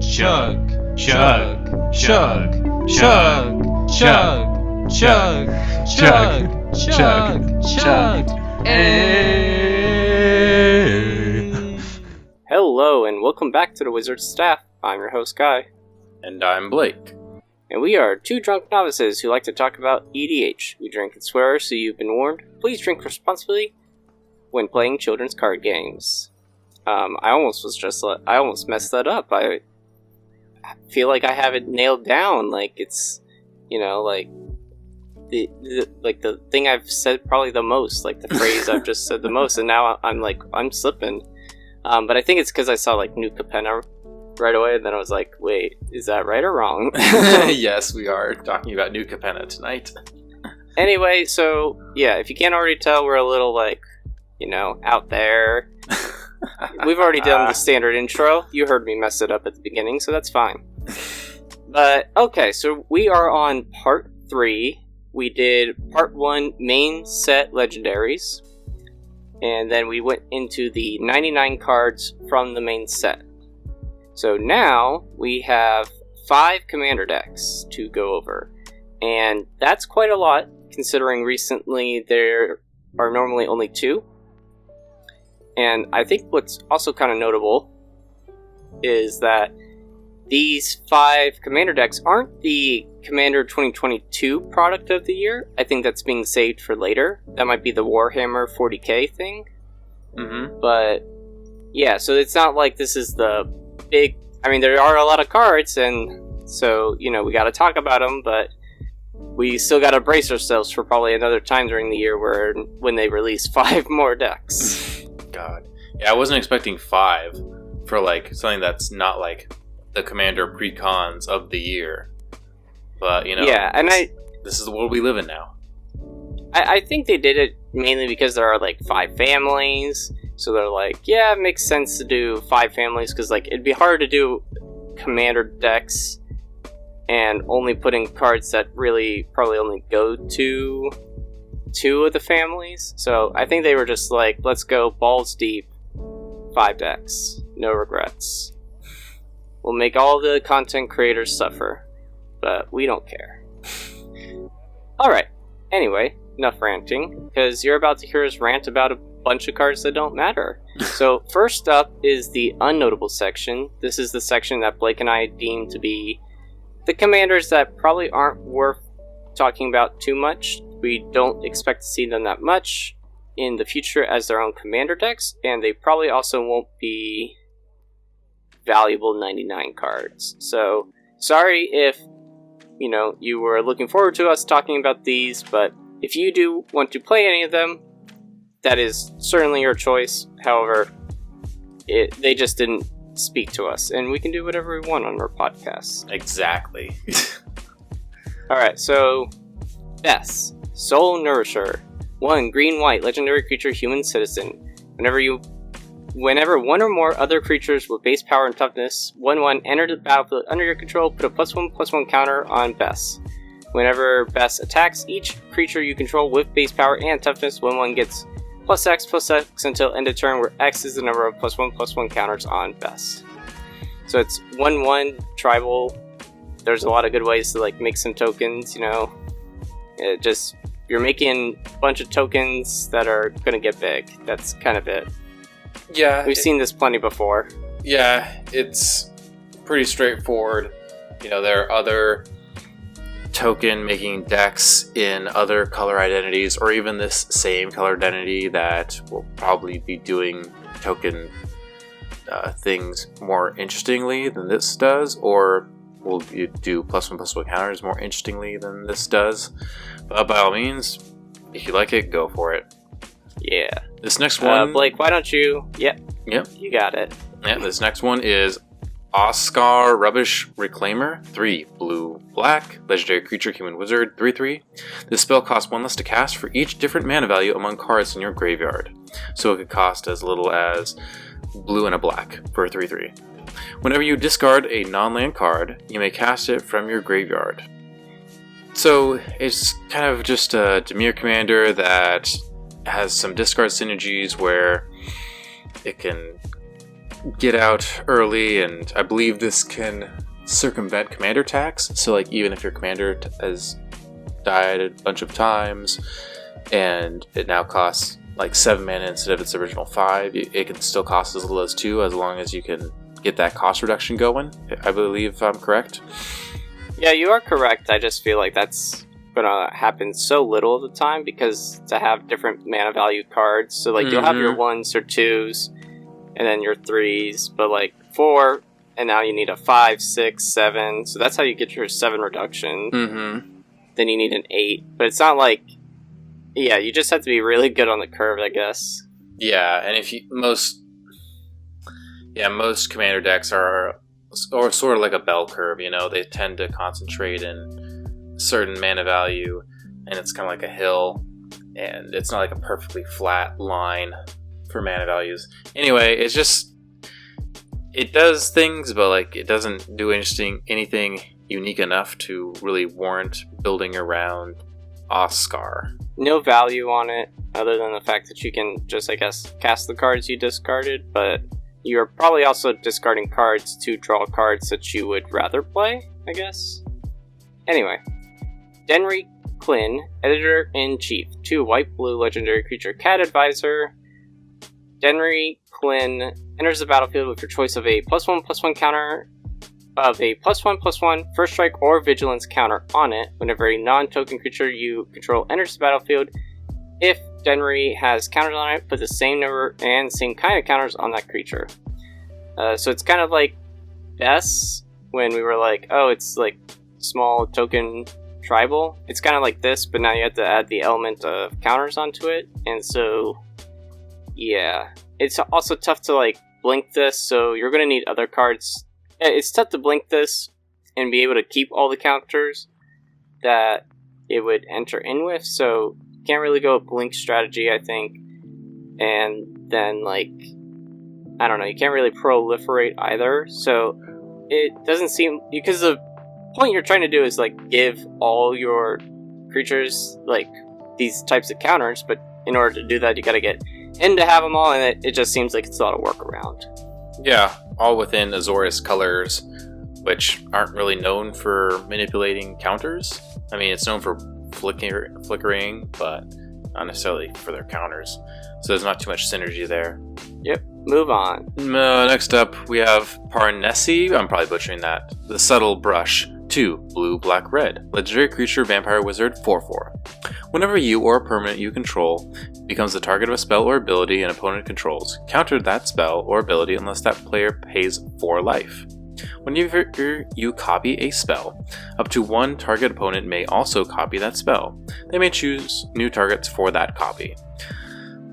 chug, chug, chug, chug, chug, chug, chug, chug, chug, Hello and welcome back to the Wizard's Staff. I'm your host Guy. And I'm Blake. And we are two drunk novices who like to talk about EDH. We drink and swear, so you've been warned. Please drink responsibly when playing children's card games. I almost messed that up. I feel like I have it nailed down. Like it's, like the thing I've said probably the most, like the phrase I've just said the most, and now I'm slipping. But I think it's because I saw New Capenna right away, and then I was like, wait, is that right or wrong? Yes, we are talking about New Capenna tonight. Anyway, so yeah, if you can't already tell, we're a little out there. We've already done the standard intro. You heard me mess it up at the beginning, so that's fine. But okay, so we are on part 3. We did part 1 main set legendaries, and then we went into the 99 cards from the main set. So now we have 5 commander decks to go over, and that's quite a lot considering recently there are normally only 2. And I think what's also kind of notable is that these 5 commander decks aren't the Commander 2022 product of the year. I think that's being saved for later. That might be the Warhammer 40k thing. Mm-hmm. But yeah, so it's not like this is the big... I mean, there are a lot of cards, and so, we gotta talk about them, but we still gotta brace ourselves for probably another time during the year when they release 5 more decks. God. Yeah, I wasn't expecting 5 for something that's not the Commander pre-cons of the year. But, yeah, and this is the world we live in now. I think they did it mainly because there are 5 families. So they're yeah, it makes sense to do 5 families because it'd be hard to do commander decks and only putting cards that really probably only go to 2 of the families. So I think they were just let's go balls deep, 5 decks, no regrets. We'll make all the content creators suffer, but we don't care. Alright, anyway, enough ranting, because you're about to hear us rant about a bunch of cards that don't matter. So first up is the unnotable section. This is the section that Blake and I deem to be the commanders that probably aren't worth talking about too much. We don't expect to see them that much in the future as their own commander decks, and they probably also won't be valuable 99 cards. So sorry if you were looking forward to us talking about these, but if you do want to play any of them, that is certainly your choice. However, they just didn't speak to us, and we can do whatever we want on our podcast. Exactly. Alright, so Bess, Soul Nourisher. 1 green-white legendary creature human citizen. Whenever one or more other creatures with base power and toughness 1/1 enter the battlefield under your control, put a +1/+1 counter on Bess. Whenever Bess attacks each creature you control with base power and toughness, 1/1 gets +X until end of turn, where X is the number of +1/+1 counters on Bess. So it's 1/1 tribal. There's a lot of good ways to make some tokens, you're making a bunch of tokens that are gonna get big. That's kind of it. Yeah. We've seen this plenty before. Yeah, it's pretty straightforward. There are other token making decks in other color identities, or even this same color identity that will probably be doing token things more interestingly than this does, or will you do +1/+1 counters more interestingly than this does. But by all means, if you like it, go for it. Yeah. This next one... Blake, why don't you... Yep. You got it. Yeah, this next one is Oscar Rubbish Reclaimer. 3 blue-black, legendary creature, human wizard, 3/3. This spell costs 1 less to cast for each different mana value among cards in your graveyard. So it could cost as little as blue and a black for a 3/3. Whenever you discard a non-land card, you may cast it from your graveyard. So it's kind of just a Dimir commander that has some discard synergies where it can get out early, and I believe this can circumvent commander tax. So, like, even if your commander has died a bunch of times, and it now costs like 7 mana instead of its original 5, it can still cost as little as 2, as long as you can get that cost reduction going. I believe I'm correct. Yeah, you are correct. I just feel like that's gonna happen so little of the time, because to have different mana value cards, so like you'll have your 1s or 2s and then your 3s, but like 4, and now you need a 5, 6, 7, so that's how you get your 7 reduction. Then you need an 8, but it's not like, yeah, you just have to be really good on the curve, I guess. Yeah, and if you most commander decks are sort of like a bell curve, you know, they tend to concentrate in certain mana value, and it's kind of like a hill, and it's not like a perfectly flat line for mana values. Anyway, it's just, it does things, but like it doesn't do anything unique enough to really warrant building around Oscar. No value on it, other than the fact that you can just, I guess, cast the cards you discarded, but you're probably also discarding cards to draw cards that you would rather play, I guess. Anyway, Denry Quinn, Editor-in-Chief, 2 white-blue legendary creature cat advisor. Denry Quinn enters the battlefield with your choice of a +1/+1 counter of a +1/+1 first strike or vigilance counter on it whenever a non-token creature you control enters the battlefield. If Denry has counters on it, put the same number and same kind of counters on that creature. So it's kind of like Bess, when we were like, oh, it's like small token tribal. It's kind of like this, but now you have to add the element of counters onto it. And so, yeah. It's also tough to like blink this, so you're going to need other cards. It's tough to blink this and be able to keep all the counters that it would enter in with, so you can't really go a blink strategy, I think. And then, like, I don't know, you can't really proliferate either, so it doesn't seem, because the point you're trying to do is, like, give all your creatures, like, these types of counters, but in order to do that, you gotta get in to have them all, and it just seems like it's a lot of workaround. Yeah, all within Azorius colors, which aren't really known for manipulating counters. I mean, it's known for flickering, but not necessarily for their counters. So there's not too much synergy there. Yep, move on. Next up, we have Parnesi. I'm probably butchering that. The Subtle Brush. 2, blue, black, red. Legendary creature, vampire wizard, 4/4. Whenever you or a permanent you control becomes the target of a spell or ability an opponent controls, counter that spell or ability unless that player pays 4 life. Whenever you copy a spell, up to 1 target opponent may also copy that spell. They may choose new targets for that copy.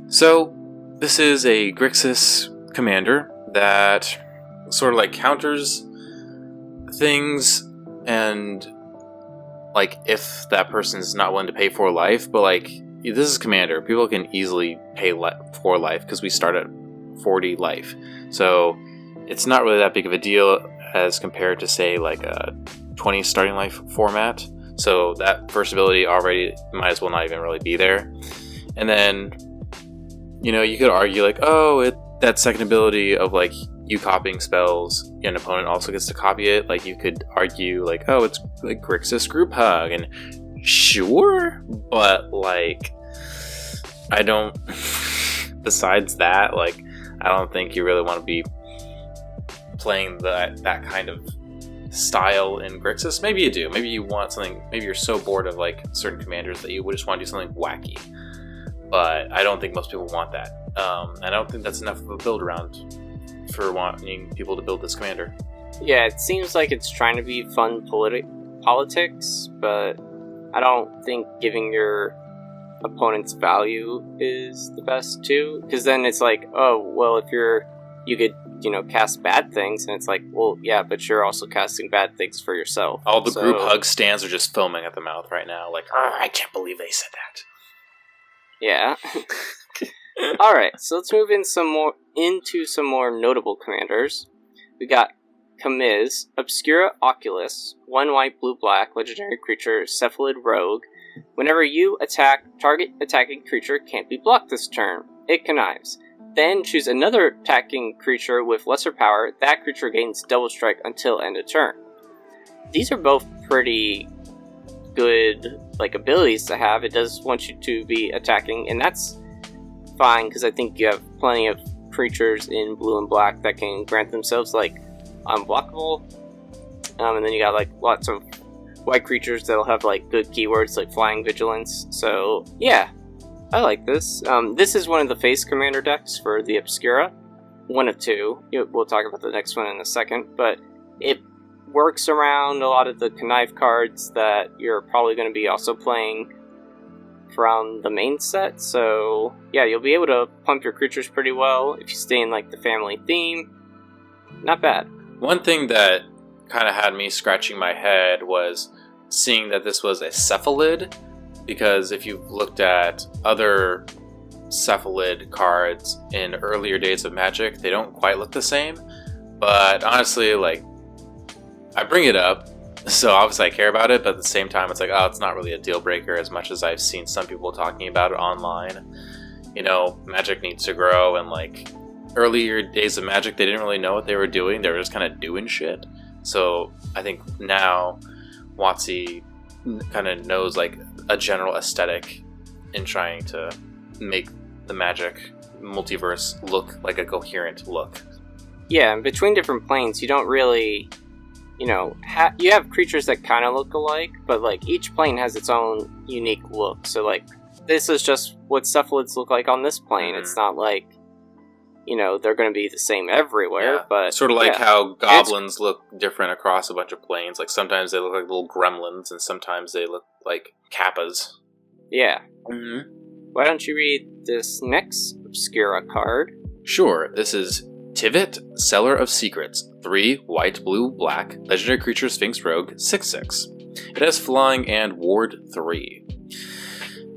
So, this is a Grixis commander that sort of like counters things, and like if that person's not willing to pay 4 life, but like this is commander, people can easily pay 4 life because we start at 40 life, so it's not really that big of a deal as compared to say like a 20 starting life format. So that first ability already might as well not even really be there. And then, you know, you could argue like, oh, that second ability of like you copying spells, an opponent also gets to copy it. Like you could argue like, oh, it's like Grixis group hug, and sure, but like I don't. Besides that, like I don't think you really want to be playing that kind of style in Grixis. Maybe you do. Maybe you want something. Maybe you're so bored of like certain commanders that you would just want to do something wacky. But I don't think most people want that. I don't think that's enough of a build around for wanting people to build this commander. Yeah, it seems like it's trying to be fun politics, but I don't think giving your opponent's value is the best too, because then it's like, oh, well, if you could, cast bad things, and it's like, well, yeah, but you're also casting bad things for yourself. All the group hug stands are just foaming at the mouth right now, like, oh, I can't believe they said that. Yeah. Alright, so let's move into some more notable commanders. We got Kamiz, Obscura Oculus, 1 white, blue, black, legendary creature, cephalid rogue. Whenever you attack, target attacking creature can't be blocked this turn. it connives. Then choose another attacking creature with lesser power. That creature gains double strike until end of turn. These are both pretty good abilities to have. It does want you to be attacking, and that's fine because I think you have plenty of creatures in blue and black that can grant themselves unblockable. And then you got lots of white creatures that'll have good keywords like flying, vigilance. So yeah, I like this. This is one of the face commander decks for the Obscura. One of two. We'll talk about the next one in a second, but it works around a lot of the connive cards that you're probably going to be also playing from the main set. So yeah, you'll be able to pump your creatures pretty well if you stay in the family theme. Not bad. One thing that kind of had me scratching my head was seeing that this was a cephalid, because if you've looked at other cephalid cards in earlier days of Magic, they don't quite look the same. But honestly, I bring it up, so obviously I care about it, but at the same time it's it's not really a deal breaker as much as I've seen some people talking about it online. Magic needs to grow, and earlier days of Magic, they didn't really know what they were doing. They were just kind of doing shit. So I think now WotC kind of knows a general aesthetic in trying to make the Magic multiverse look like a coherent look. Yeah, and between different planes, you don't really, you have creatures that kind of look alike, but each plane has its own unique look. So this is just what cephalids look like on this plane. Mm-hmm. It's not they're going to be the same everywhere, but sort of how goblins look different across a bunch of planes. Sometimes they look like little gremlins, and sometimes they look like kappas. Yeah. Mm-hmm. Why don't you read this next Obscura card? Sure. This is Tivet, Seller of Secrets. 3 white, blue, black. Legendary creature, Sphinx Rogue. 6/6. It has flying and ward 3.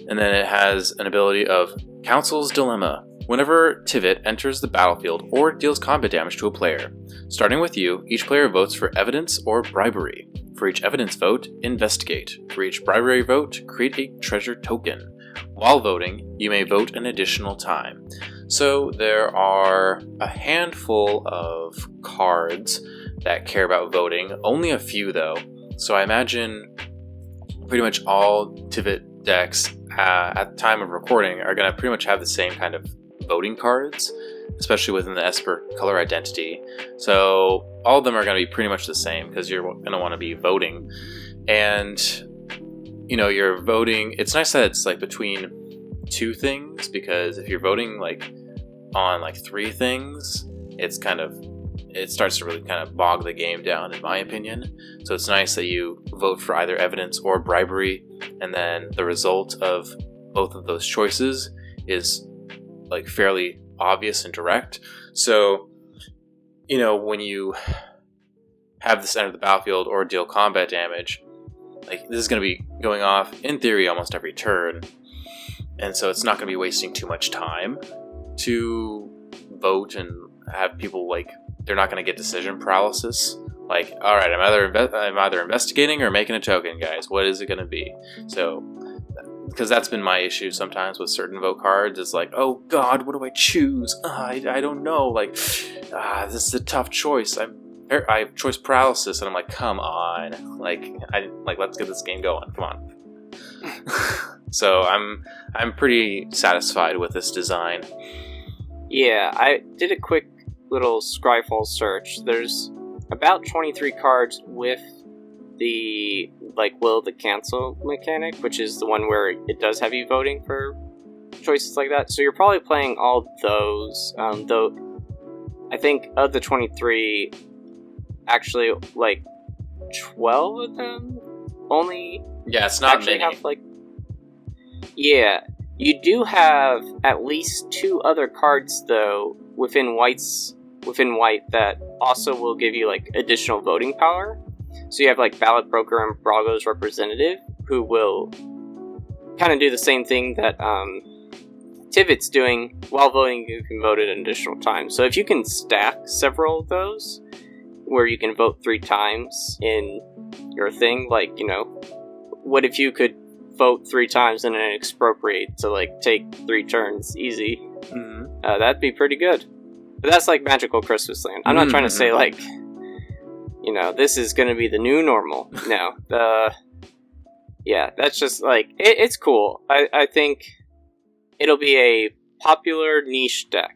And then it has an ability of Council's Dilemma. Whenever Tivet enters the battlefield or deals combat damage to a player, starting with you, each player votes for evidence or bribery. For each evidence vote, investigate. For each bribery vote, create a treasure token. While voting, you may vote an additional time. So there are a handful of cards that care about voting, only a few though. So I imagine pretty much all Tivet decks at the time of recording are going to pretty much have the same kind of voting cards, especially within the Esper color identity. So all of them are going to be pretty much the same because you're going to want to be voting. And you're voting, it's nice that it's between 2 things, because if you're voting on 3 things, it starts to really kind of bog the game down, in my opinion. So it's nice that you vote for either evidence or bribery, and then the result of both of those choices is fairly obvious and direct. So when you have this enter the battlefield or deal combat damage, this is going to be going off in theory almost every turn, and so it's not going to be wasting too much time to vote and have people they're not going to get decision paralysis. All right, I'm either investigating or making a token, guys. What is it going to be? So because that's been my issue sometimes with certain vote cards. It's oh god, what do I choose? I don't know. This is a tough choice. I have choice paralysis, and I'm come on, let's get this game going. Come on. So I'm pretty satisfied with this design. Yeah, I did a quick little Scryfall search. There's about 23 cards with the will to cancel mechanic, which is the one where it does have you voting for choices like that. So you're probably playing all those. Though I think of the 23, actually 12 of them only. Yeah, it's not many. Have yeah, you do have at least 2 other cards though within white that also will give you additional voting power. So you have Ballot Broker and Brago's Representative, who will kind of do the same thing that Tivet's doing. While voting, you can vote at an additional time. So if you can stack several of those, where you can vote 3 times in your thing, what if you could vote 3 times and then expropriate to take 3 turns easy? Mm-hmm. That'd be pretty good. But that's like Magical Christmas Land. I'm not trying to say like, this is going to be the new normal. No. Yeah, that's just like, it's cool. I think it'll be a popular niche deck.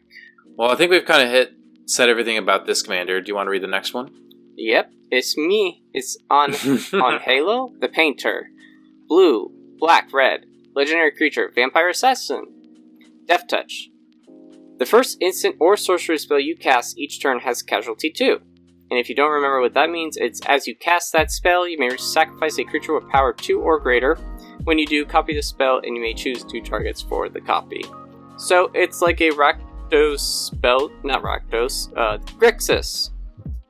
Well, I think we've kind of said everything about this commander. Do you want to read the next one? Yep, it's me. It's on Halo, the Painter. Blue, black, red. Legendary creature, Vampire Assassin. Death Touch. The first instant or sorcery spell you cast each turn has casualty 2. And if you don't remember what that means, it's as you cast that spell, you may sacrifice a creature with power 2 or greater. When you do, copy the spell, and you may choose 2 targets for the copy. So it's like a Grixis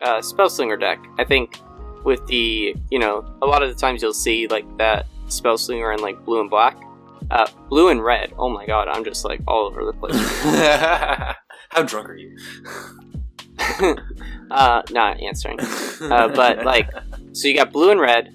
Spellslinger deck. I think with the, a lot of the times you'll see like that Spellslinger in like blue and black. Blue and red. Oh my god, I'm just like all over the place. How drunk are you? Not answering. But like, so you got blue and red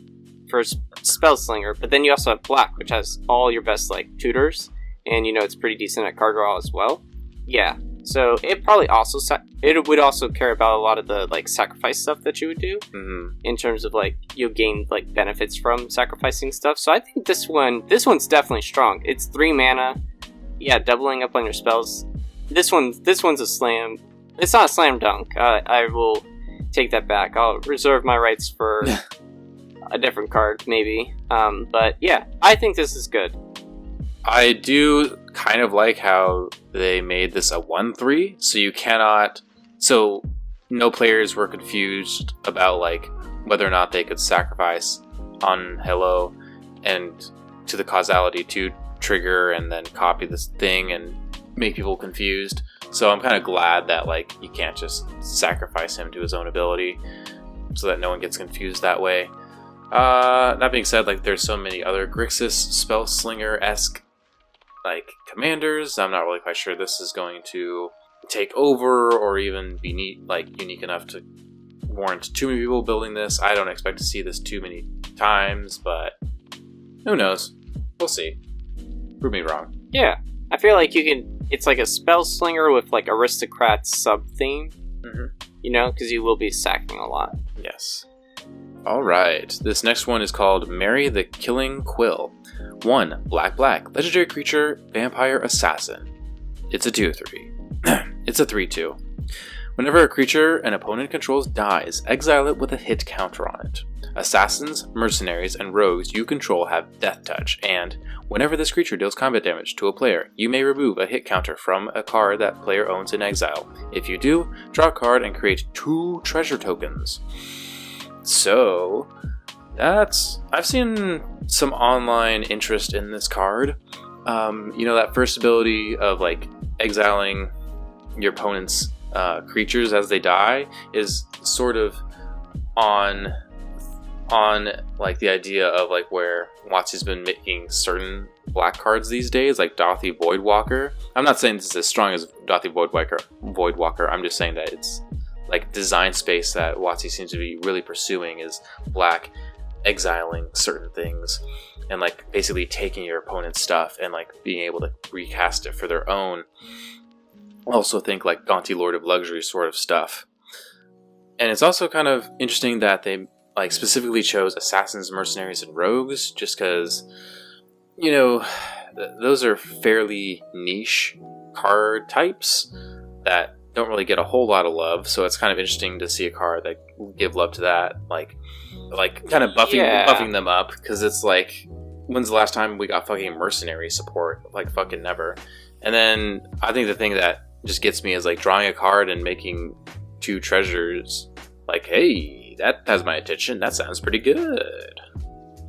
for Spellslinger, but then you also have black, which has all your best like tutors, and it's pretty decent at card draw as well. Yeah. So it probably also it would also care about a lot of the like sacrifice stuff that you would do, in terms of like you'll gain like benefits from sacrificing stuff. So I think this one's definitely strong. It's 3 mana, yeah, doubling up on your spells. This one's a slam. It's not a slam dunk. I will take that back. I'll reserve my rights for a different card maybe. But yeah, I think this is good. I do kind of like how they made this a 1/3, so no players were confused about like whether or not they could sacrifice on Hello and to the causality to trigger and then copy this thing and make people confused. So I'm kind of glad that like you can't just sacrifice him to his own ability so that no one gets confused that way. That being said, like there's so many other Grixis Spellslinger-esque like commanders. I'm not really quite sure this is going to take over or even be unique enough to warrant too many people building this. I don't expect to see this too many times, but who knows? We'll see. Prove me wrong. Yeah, I feel like it's like a Spellslinger with like aristocrat sub-theme, because you will be sacking a lot. Yes. Alright, this next one is called Marry the Killing Quill. 1, black, legendary creature, vampire assassin. It's a 2/3. It's a 3/2. Whenever a creature an opponent controls dies, exile it with a hit counter on it. Assassins, mercenaries, and rogues you control have Death Touch, and whenever this creature deals combat damage to a player, you may remove a hit counter from a card that player owns in exile. If you do, draw a card and create 2 treasure tokens. So, I've seen some online interest in this card. That first ability of like exiling your opponent's creatures as they die is sort of on like the idea of like where WotC's been making certain black cards these days, like Dauthi Voidwalker. I'm not saying this is as strong as Dauthi Voidwalker. I'm just saying that it's like design space that WotC seems to be really pursuing is black exiling certain things and like basically taking your opponent's stuff and like being able to recast it for their own. Also think like Gaunty Lord of Luxury sort of stuff. And it's also kind of interesting that they like specifically chose assassins, mercenaries, and rogues just because, those are fairly niche card types that don't really get a whole lot of love, so it's kind of interesting to see a card that will give love to that, like kind of buffing them up, because it's like, when's the last time we got fucking mercenary support? Like fucking never. And then I think the thing that just gets me is like drawing a card and making 2 treasures. Like, hey, that has my attention. That sounds pretty good.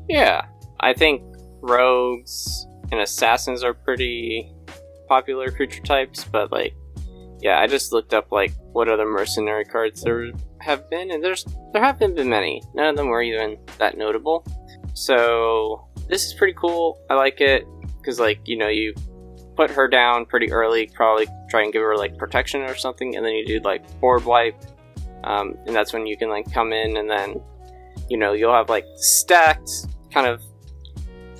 Yeah, I think rogues and assassins are pretty popular creature types, but like, yeah, I just looked up like what other mercenary cards there have been, and there haven't been many. None of them were even that notable. So this is pretty cool. I like it because like you put her down pretty early, probably try and give her like protection or something, and then you do like board wipe, and that's when you can like come in, and then you'll have like stacked kind of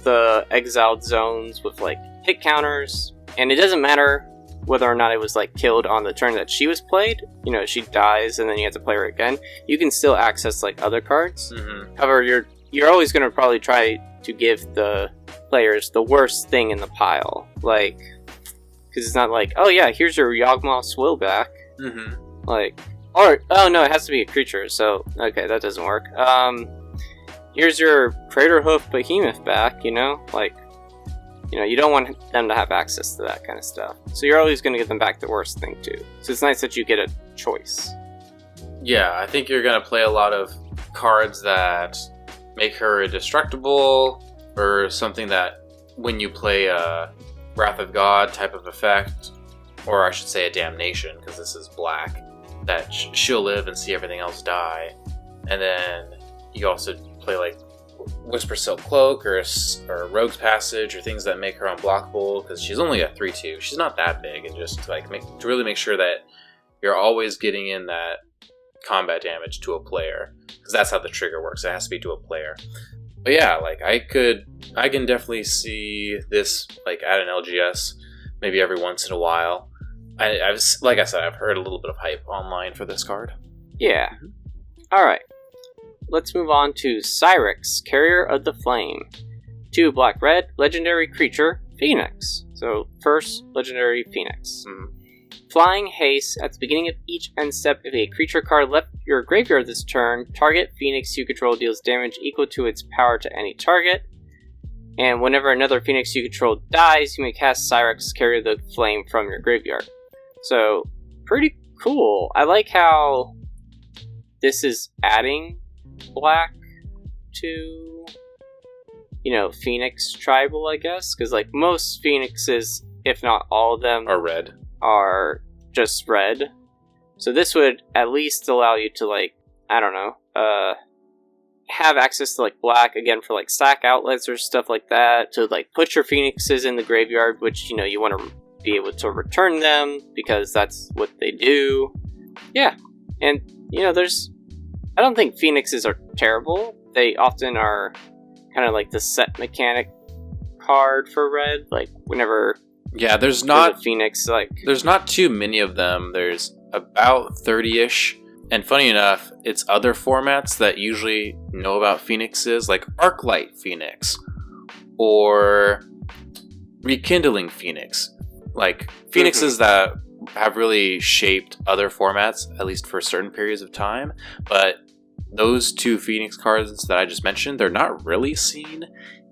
the exiled zones with like hit counters, and it doesn't matter whether or not it was like killed on the turn that she was played, she dies and then you have to play her again, you can still access like other cards. However, you're always going to probably try to give the players the worst thing in the pile, like, because it's not like, oh yeah, here's your Yawgmoth Swill back, like, or oh no, it has to be a creature, so okay, that doesn't work. Here's your Craterhoof Behemoth back, like, you don't want them to have access to that kind of stuff. So you're always going to give them back the worst thing, too. So it's nice that you get a choice. Yeah, I think you're going to play a lot of cards that make her indestructible, or something that when you play a Wrath of God type of effect, or I should say a Damnation, because this is black, that she'll live and see everything else die. And then you also play like Whisper Silk Cloak or Rogue's Passage, or things that make her unblockable, because she's only a 3/2. She's not that big, and just like to really make sure that you're always getting in that combat damage to a player, because that's how the trigger works. It has to be to a player. But yeah, like I can definitely see this like at an LGS maybe every once in a while. Like I said, I've heard a little bit of hype online for this card. Yeah. All right. Let's move on to Cyrix, Carrier of the Flame. 2 black-red, legendary creature, Phoenix. So, first, legendary Phoenix. Flying haste, at the beginning of each end step, if a creature card left your graveyard this turn, target Phoenix you control deals damage equal to its power to any target. And whenever another Phoenix you control dies, you may cast Cyrix, Carrier of the Flame from your graveyard. So, pretty cool. I like how this is adding black to, Phoenix tribal, I guess, because like most Phoenixes, if not all of them, are just red. So this would at least allow you to, like, I don't know, have access to like black again for like sack outlets or stuff like that, to like put your Phoenixes in the graveyard, which you want to be able to return them because that's what they do. Yeah, and I don't think Phoenixes are terrible. They often are kind of like the set mechanic card for red. Like whenever there's not a Phoenix, like there's not too many of them. There's about 30-ish. And funny enough, it's other formats that usually know about Phoenixes, like Arclight Phoenix or Rekindling Phoenix. Like Phoenixes that have really shaped other formats, at least for certain periods of time. But those 2 Phoenix cards that I just mentioned, they're not really seen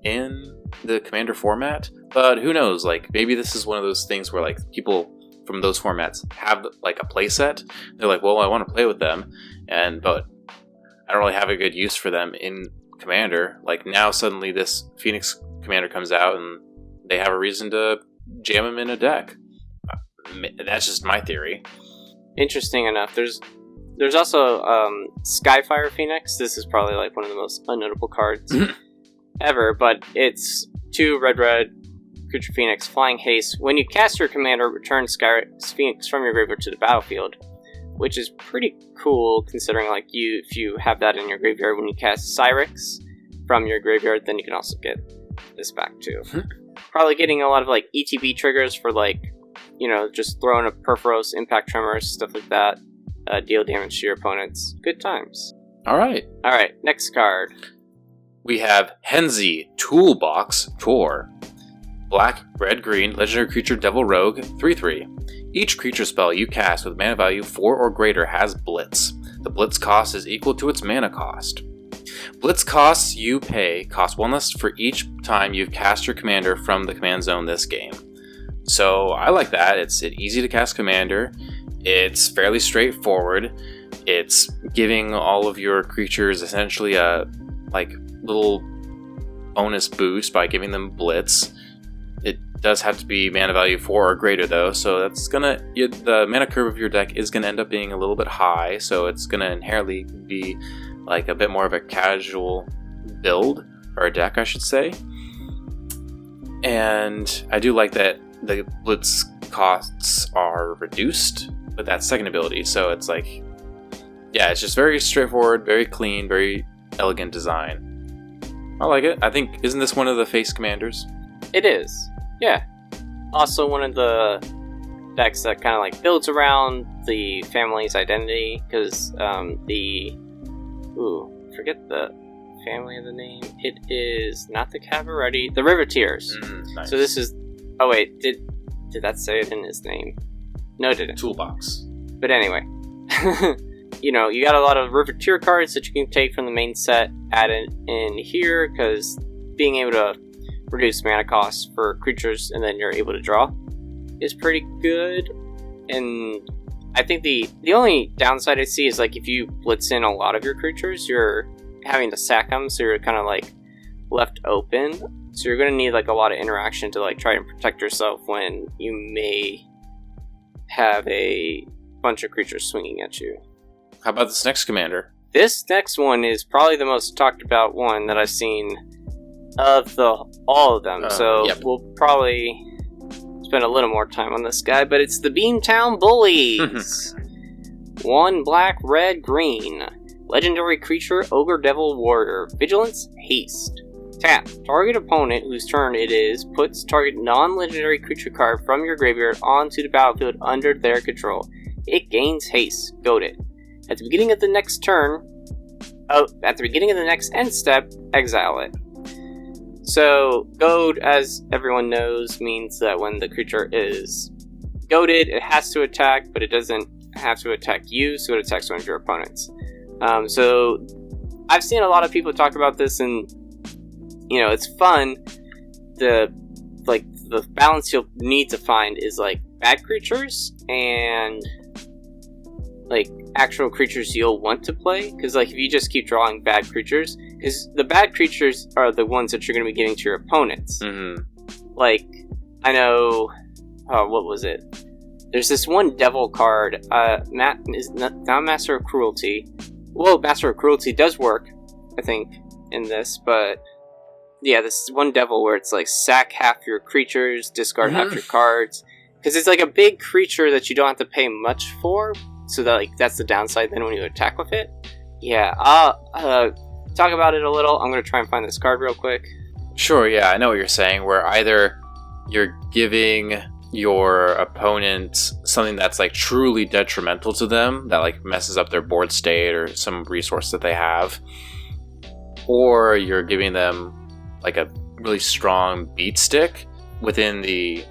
in the Commander format. But who knows, like maybe this is one of those things where like people from those formats have like a playset. They're like, well, I want to play with them, but I don't really have a good use for them in Commander. Like now suddenly this Phoenix Commander comes out and they have a reason to jam them in a deck. That's just my theory. Interesting enough. There's also Skyfire Phoenix. This is probably like one of the most unnotable cards ever, but it's 2 red creature Phoenix, flying haste. When you cast your commander, return Cyrix Phoenix from your graveyard to the battlefield, which is pretty cool considering like if you have that in your graveyard, when you cast Cyrix from your graveyard, then you can also get this back too. Probably getting a lot of like ETB triggers for like, just throwing a Perforos, Impact Tremors, stuff like that. Deal damage to your opponents. Good times. Alright, next card. We have Hensey, Toolbox, Tor. Black, red, green, legendary creature Devil Rogue, 3/3. Each creature spell you cast with mana value 4 or greater has Blitz. The Blitz cost is equal to its mana cost. Blitz costs you pay cost 1 less for each time you've cast your commander from the command zone this game. So I like that. It's easy to cast commander. It's fairly straightforward. It's giving all of your creatures essentially a like little bonus boost by giving them Blitz. It does have to be mana value 4 or greater though, so that's the mana curve of your deck is gonna end up being a little bit high, so it's gonna inherently be like a bit more of a casual build, or a deck I should say. And I do like that the Blitz costs are reduced with that second ability, so it's like, yeah, it's just very straightforward, very clean, very elegant design. I like it. I think, isn't this one of the face commanders? It is, yeah. Also one of the decks that kind of like builds around the family's identity, because forget the family of the name. It is not the Cavalry, the Riveteers. Nice. So this is. Oh wait, did that say it in his name? No, it didn't. Toolbox. But anyway, you know, you got a lot of Riveteer cards that you can take from the main set, add it in here, because being able to reduce mana costs for creatures and then you're able to draw is pretty good. And I think the only downside I see is like if you blitz in a lot of your creatures, you're having to sack them, so you're kind of like left open. So you're going to need like a lot of interaction to like try and protect yourself when you may have a bunch of creatures swinging at you. How about this next commander? This next one is probably the most talked about one that I've seen of all of them. We'll probably spend a little more time on this guy, but it's the Beamtown Bullies. 1 black, red, green. Legendary creature, Ogre Devil Warrior. Vigilance, haste. Tap. Target opponent whose turn it is puts target non-legendary creature card from your graveyard onto the battlefield under their control. It gains haste. Goaded. At the beginning of the next end step, exile it. So, Goad, as everyone knows, means that when the creature is goaded, it has to attack, but it doesn't have to attack you, so it attacks one of your opponents. So, I've seen a lot of people talk about this, and, you know, it's fun. The balance you'll need to find is, like, bad creatures, and, like, actual creatures you'll want to play, because, like, if you just keep drawing bad creatures, because the bad creatures are the ones that you're going to be giving to your opponents. Like, I know, what was it? There's this one devil card, Matt is not Master of Cruelty. Well, Master of Cruelty does work, I think, in this, but yeah, this one devil where it's like sack half your creatures, discard half your cards, because it's like a big creature that you don't have to pay much for, so that like that's the downside then when you attack with it. Yeah, talk about it a little. I'm going to try and find this card real quick. Sure, yeah, I know what you're saying, where either you're giving your opponent something that's like truly detrimental to them, that like messes up their board state or some resource that they have, or you're giving them like a really strong beat stick within the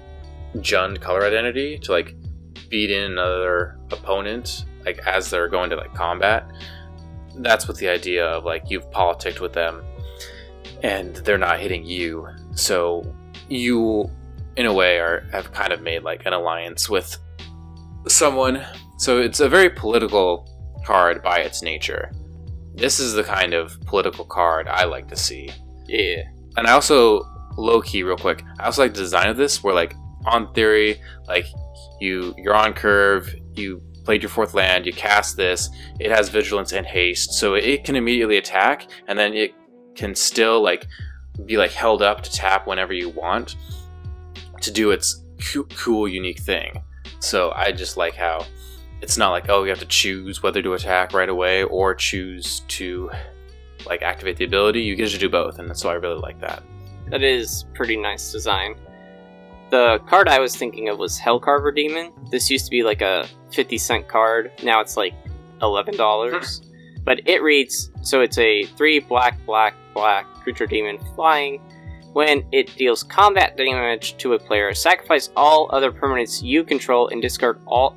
Jund color identity to like beat in another opponent like as they're going to like combat. That's what the idea of like you've politicked with them and they're not hitting you, so you in a way have kind of made like an alliance with someone. So it's a very political card by its nature. This is the kind of political card I like to see. Yeah. And I also, low-key real quick, I also like the design of this where like on theory, like you're on curve, you played your 4th land, you cast this, it has vigilance and haste, so it can immediately attack, and then it can still like be like held up to tap whenever you want to do its cool unique thing. So I just like how it's not like, oh, you have to choose whether to attack right away or choose to like activate the ability. You get to do both, and so I really like that. That is pretty nice design. The card I was thinking of was Hellcarver Demon. This used to be like a 50-cent card. Now it's like $11. But it reads, so it's a 3 black creature demon flying. When it deals combat damage to a player, sacrifice all other permanents you control and discard all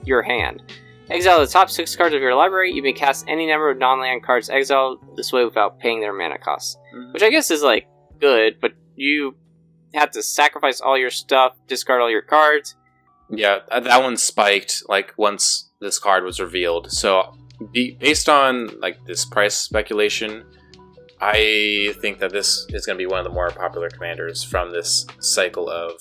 your hand. Exile the top 6 cards of your library. You may cast any number of non-land cards exiled this way without paying their mana costs. Which I guess is like good, but you have to sacrifice all your stuff, discard all your cards. Yeah, that one spiked like once this card was revealed. So based on like this price speculation, I think that this is going to be one of the more popular commanders from this cycle of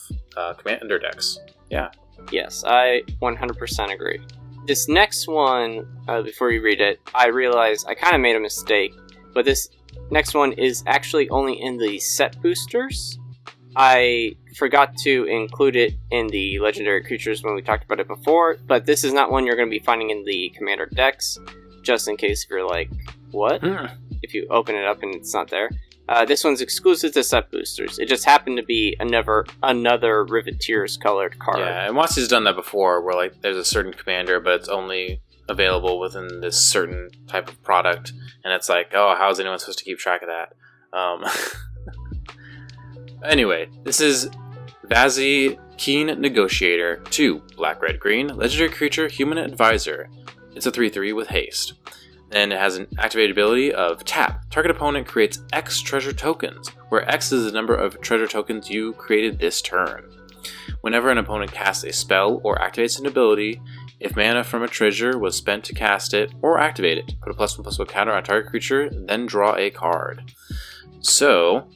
commander decks. Yeah. Yes, I 100% agree. This next one, before you read it, I realized I kind of made a mistake, but this next one is actually only in the set boosters. I forgot to include it in the legendary creatures when we talked about it before, but this is not one you're going to be finding in the commander decks, just in case if you're like, what? If you open it up and it's not there. This one's exclusive to set boosters. It just happened to be another Riveteer's colored card. Yeah, and WotC's done that before, where like there's a certain commander, but it's only available within this certain type of product, and it's like, oh, how is anyone supposed to keep track of that? Anyway, this is Vazi, Keen Negotiator, 2, black, red, green, legendary creature, human advisor. It's a 3/3 with haste. And it has an activated ability of tap. Target opponent creates X treasure tokens, where X is the number of treasure tokens you created this turn. Whenever an opponent casts a spell or activates an ability, if mana from a treasure was spent to cast it or activate it, put a +1/+1 counter on a target creature, then draw a card. So,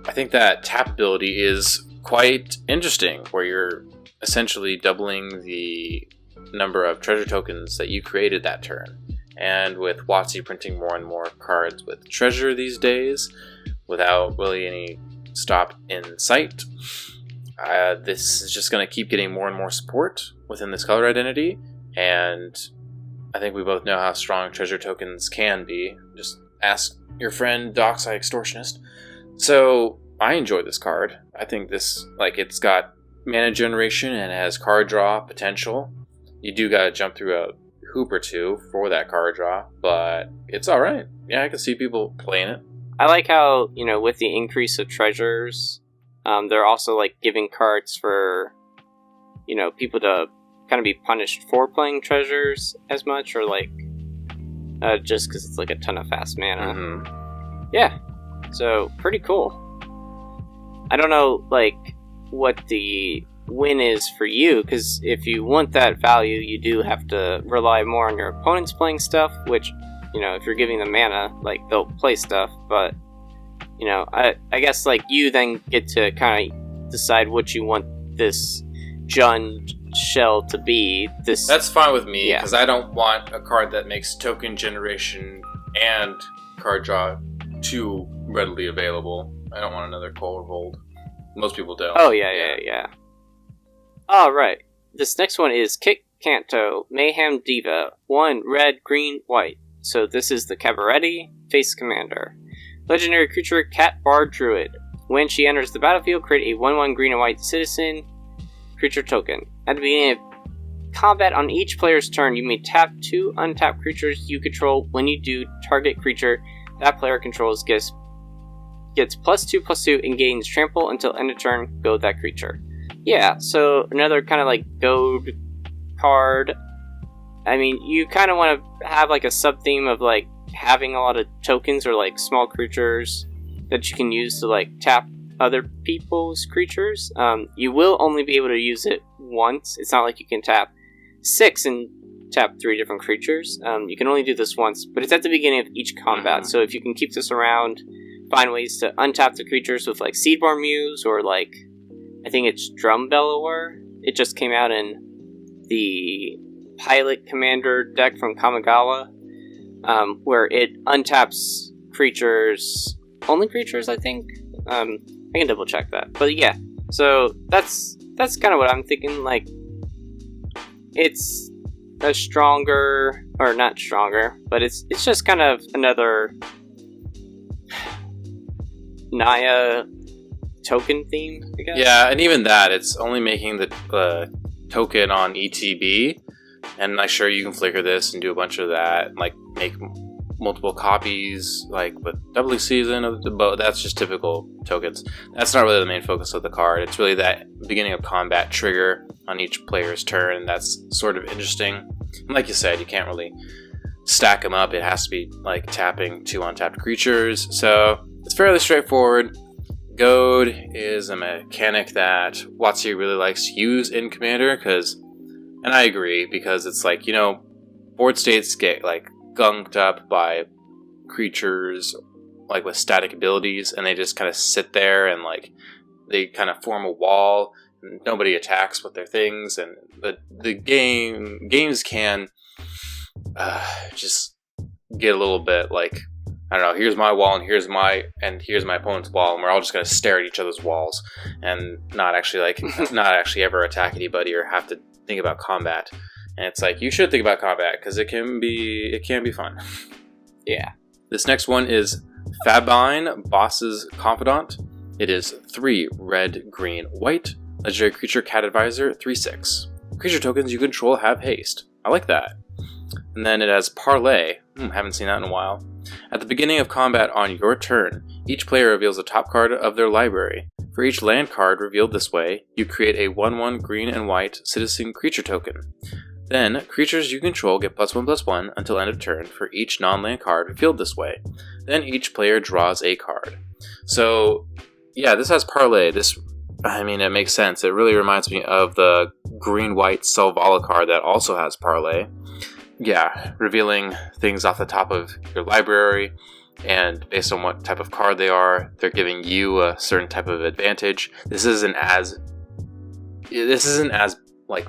I think that tap ability is quite interesting, where you're essentially doubling the number of treasure tokens that you created that turn. And with WotC printing more and more cards with treasure these days, without really any stop in sight, this is just going to keep getting more and more support within this color identity. And I think we both know how strong treasure tokens can be. Just ask your friend Doxai Extortionist. So I enjoy this card. I think this, like, it's got mana generation and it has card draw potential. You do got to jump through a hoop or two for that card draw, but it's alright. Yeah, I can see people playing it. I like how, with the increase of treasures, they're also like giving cards for, people to kind of be punished for playing treasures as much, or like, just because it's like a ton of fast mana. Mm-hmm. Yeah, so pretty cool. I don't know, like, what the win is for you, because if you want that value, you do have to rely more on your opponents playing stuff, which, if you're giving them mana, like, they'll play stuff, but, I guess, like, you then get to kind of decide what you want this Jund shell to be. That's fine with me, Yeah. because I don't want a card that makes token generation and card draw too readily available. I don't want another Cold Revolt. Most people don't. Oh, yeah. Alright, this next one is Kick Canto, Mayhem Diva, 1 red, green, white. So this is the Cabaretti Face Commander. Legendary creature, Cat Bard Druid. When she enters the battlefield, create a 1/1 green and white citizen creature token. At the beginning of combat on each player's turn, you may tap 2 untapped creatures you control. When you do, target creature that player controls gets +2/+2 and gains trample until end of turn. Goad that creature. Yeah, so another kind of like Goad card. I mean, you kind of want to have like a sub-theme of like having a lot of tokens or like small creatures that you can use to like tap other people's creatures. You will only be able to use it once. It's not like you can tap 6 and tap 3 different creatures. You can only do this once, but it's at the beginning of each combat. So if you can keep this around, find ways to untap the creatures with like Seedborn Muse or like, I think it's Drum Bellower. It just came out in the Pilot Commander deck from Kamigawa, where it untaps creatures, only creatures, I think. I can double check that, but yeah. So that's kind of what I'm thinking. Like, it's a stronger, or not stronger, but it's just kind of another Naya token theme, I guess. Yeah, and even that, it's only making the token on ETB, and like, sure, you can flicker this and do a bunch of that, and, like, make multiple copies, like with doubly season of the boat. That's just typical tokens. That's not really the main focus of the card. It's really that beginning of combat trigger on each player's turn. That's sort of interesting. And like you said, you can't really stack them up. It has to be like tapping 2 untapped creatures. So it's fairly straightforward. Goad is a mechanic that WotC really likes to use in Commander, and I agree, because it's like, board states get like gunked up by creatures like with static abilities, and they just kind of sit there and like they kind of form a wall and nobody attacks with their things, and the games can just get a little bit like, I don't know, here's my wall and here's my opponent's wall, and we're all just gonna stare at each other's walls and not actually ever attack anybody or have to think about combat. And it's like, you should think about combat, because it can be fun. Yeah. This next one is Fabine, Boss's Confidant. It is 3 red, green, white. Legendary creature, Cat Advisor, 3/6. Creature tokens you control have haste. I like that. And then it has Parlay. Haven't seen that in a while. At the beginning of combat on your turn, each player reveals the top card of their library. For each land card revealed this way, you create a 1/1 green and white citizen creature token. Then, creatures you control get +1/+1 until end of turn for each non-land card revealed this way. Then each player draws a card. So, yeah, this has Parlay. It makes sense. It really reminds me of the green-white Selvala card that also has Parlay. Yeah, revealing things off the top of your library, and based on what type of card they are, they're giving you a certain type of advantage. This isn't as like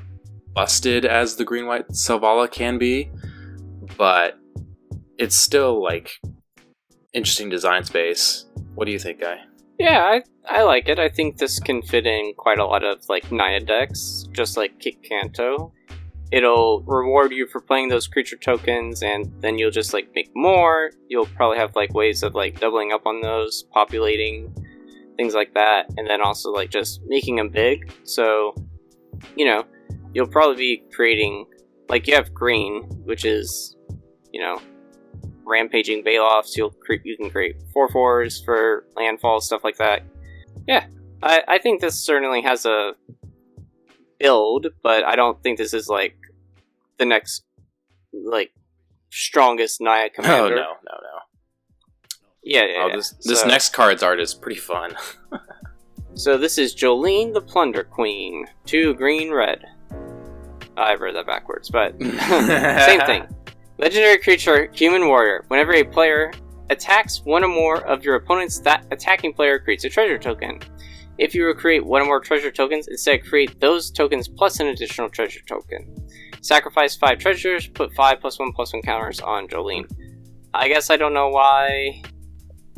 busted as the green-white Selvala can be, but it's still like interesting design space. What do you think, Guy? Yeah, I like it. I think this can fit in quite a lot of like Naya decks, just like Kick Kanto. It'll reward you for playing those creature tokens, and then you'll just like make more. You'll probably have like ways of like doubling up on those, populating, things like that, and then also like just making them big. So, you'll probably be creating, like, you have green, which is, rampaging Bailoffs. You can create 4/4s for landfall, stuff like that. Yeah, I think this certainly has a build, but I don't think this is like the next like strongest Naya commander. Oh no. Yeah. This next card's art is pretty fun. So this is Jolene the Plunder Queen, 2 green red. I read that backwards, but same thing. Legendary creature, human warrior. Whenever a player attacks one or more of your opponent's attacking player creates a treasure token. If you create one or more treasure tokens, instead create those tokens plus an additional treasure token. Sacrifice 5 treasures, put 5 +1/+1 counters on Jolene. I guess I don't know why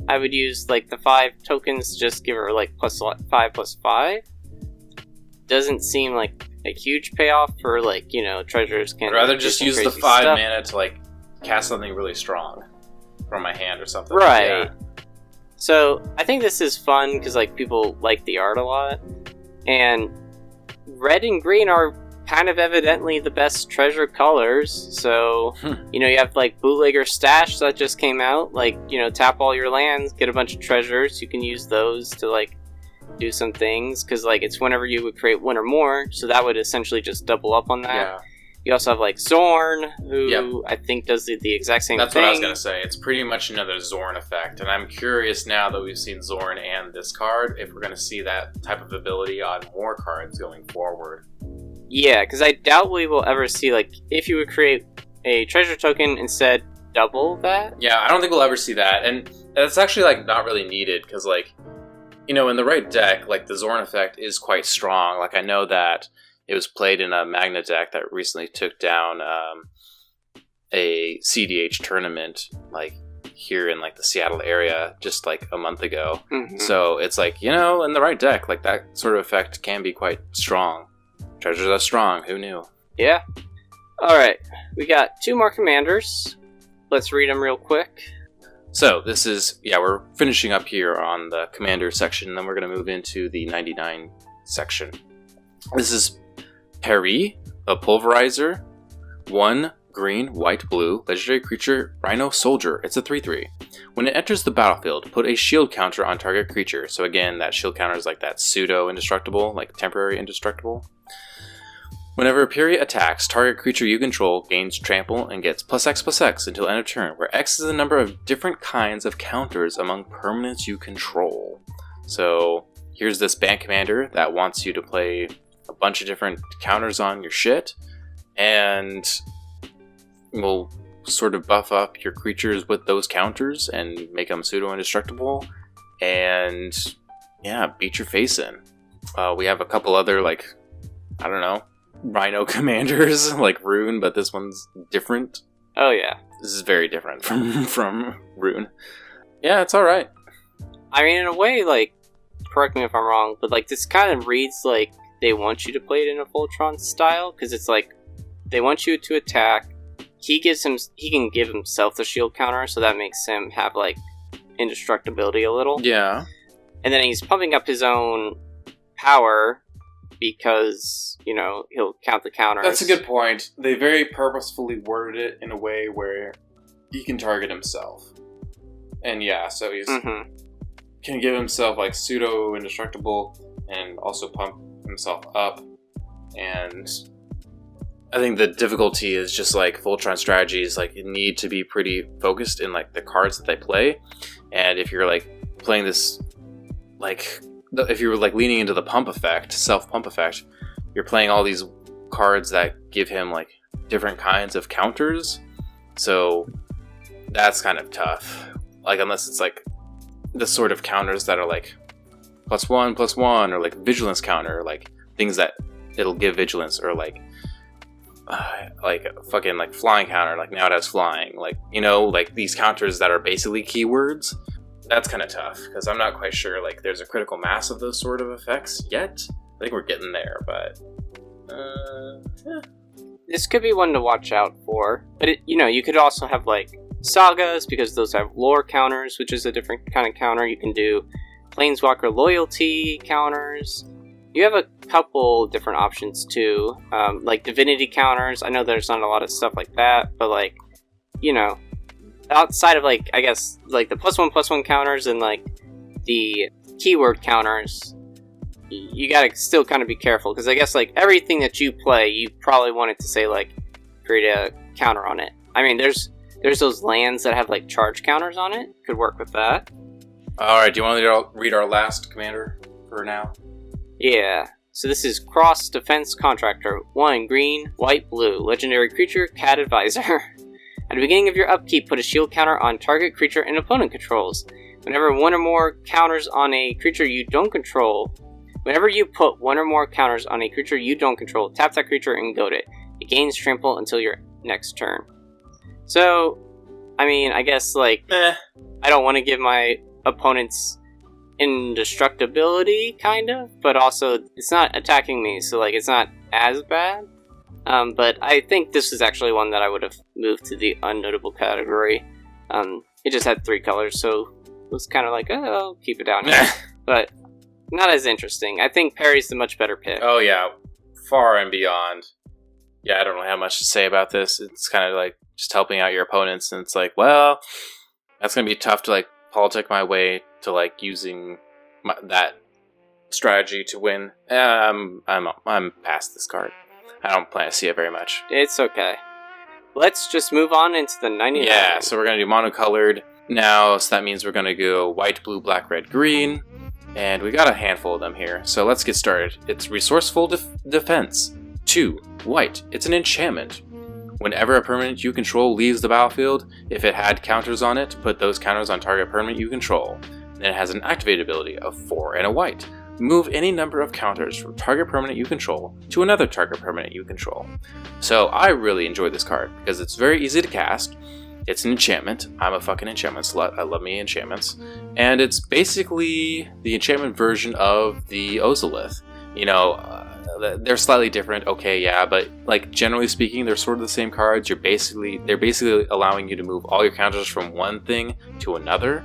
I would use like the 5 tokens, just give her like +5/+5. Doesn't seem like a huge payoff for like, treasures can... I'd rather just use the 5 stuff. mana to like cast something really strong from my hand or something. Right. Yeah. So I think this is fun because like people like the art a lot, and red and green are kind of evidently the best treasure colors. So you have like Bootlegger Stash that just came out. Like tap all your lands, get a bunch of treasures. You can use those to like do some things because like it's whenever you would create one or more. So that would essentially just double up on that. Yeah. You also have like Zorn, who I think does the exact same thing. That's what I was going to say. It's pretty much another Zorn effect. And I'm curious now that we've seen Zorn and this card, if we're going to see that type of ability on more cards going forward. Yeah, because I doubt we will ever see, like, if you would create a treasure token, instead double that. Yeah, I don't think we'll ever see that. And that's actually, like, not really needed, because, like, in the right deck, like, the Zorn effect is quite strong. Like, I know that it was played in a Magna deck that recently took down a CDH tournament, like, here in, like, the Seattle area just, like, a month ago. Mm-hmm. So it's like, in the right deck, like, that sort of effect can be quite strong. Treasures are strong, who knew? Yeah. Alright, we got 2 more commanders. Let's read them real quick. So, this is, we're finishing up here on the commander section, and then we're going to move into the 99 section. This is Peri, a pulverizer, 1 green, white, blue, legendary creature, Rhino Soldier. It's a 3/3. When it enters the battlefield, put a shield counter on target creature. So again, that shield counter is like that pseudo-indestructible, like temporary indestructible. Whenever a Peri attacks, target creature you control gains trample and gets +X/+X until end of turn, where X is the number of different kinds of counters among permanents you control. So here's this band commander that wants you to play a bunch of different counters on your shit, and will sort of buff up your creatures with those counters and make them pseudo-indestructible, and beat your face in. We have a couple other, like, I don't know, Rhino commanders, like Rune, but this one's different. Oh yeah. This is very different from Rune. Yeah, it's alright. I mean, in a way, like, correct me if I'm wrong, but like this kind of reads like they want you to play it in a Voltron style, because it's like they want you to attack. He can give himself the shield counter, so that makes him have like indestructibility a little. Yeah. And then he's pumping up his own power because, he'll count the counters. That's a good point. They very purposefully worded it in a way where he can target himself. And yeah, so he's can give himself like pseudo indestructible and also pump himself up. And I think the difficulty is just like Voltron strategies like need to be pretty focused in like the cards that they play. And if you're like playing this like if you're like leaning into the pump effect, self pump effect, you're playing all these cards that give him like different kinds of counters. So that's kind of tough. Like unless it's like the sort of counters that are like +1/+1 or like vigilance counter, like things that it'll give vigilance, or like a fucking like flying counter, like now it has flying, like like these counters that are basically keywords. That's kind of tough because I'm not quite sure like there's a critical mass of those sort of effects yet. I think we're getting there, but yeah. This could be one to watch out for. But you could also have like Sagas, because those have lore counters, which is a different kind of counter. You can do Planeswalker loyalty counters. You have a couple different options too, like divinity counters. I know there's not a lot of stuff like that, but like, outside of like, I guess like the +1/+1 counters and like the keyword counters, you gotta still kind of be careful, because I guess like everything that you play, you probably wanted to say like create a counter on it. I mean, there's those lands that have like charge counters on it. Could work with that. Alright, do you want to read our last commander for now? Yeah. So this is Cross Defense Contractor. 1 green, white, blue. Legendary creature, Cat Advisor. At the beginning of your upkeep, put a shield counter on target creature and opponent controls. Whenever one or more counters on a creature you don't control, whenever you put one or more counters on a creature you don't control, tap that creature and goad it. It gains trample until your next turn. So, I mean, I guess, like, I don't want to give my opponents indestructibility, kind of, but also, it's not attacking me, so, like, it's not as bad. But I think this is actually one that I would have moved to the unnotable category. It just had 3 colors, so it was kind of like, oh, I'll keep it down here. But not as interesting. I think Perry's the much better pick. Oh, yeah. Far and beyond. Yeah, I don't really have much to say about this. It's kind of like just helping out your opponents, and it's like, well, that's going to be tough to, like, politic my way to, like, using that strategy to win. I'm past this card. I don't plan to see it very much. It's okay. Let's just move on into the 99. Yeah, so we're going to do monocolored now, so that means we're going to go white, blue, black, red, green, and we got a handful of them here. So let's get started. It's Resourceful Defense. 2, white. It's an enchantment. Whenever a permanent you control leaves the battlefield, if it had counters on it, put those counters on target permanent you control. Then it has an activate ability of 4 and a white. Move any number of counters from target permanent you control to another target permanent you control. So I really enjoy this card because it's very easy to cast. It's an enchantment. I'm a fucking enchantment slut. I love me enchantments. And it's basically the enchantment version of the Ozolith. They're slightly different, okay, yeah, but like generally speaking, they're sort of the same cards. They're basically allowing you to move all your counters from one thing to another,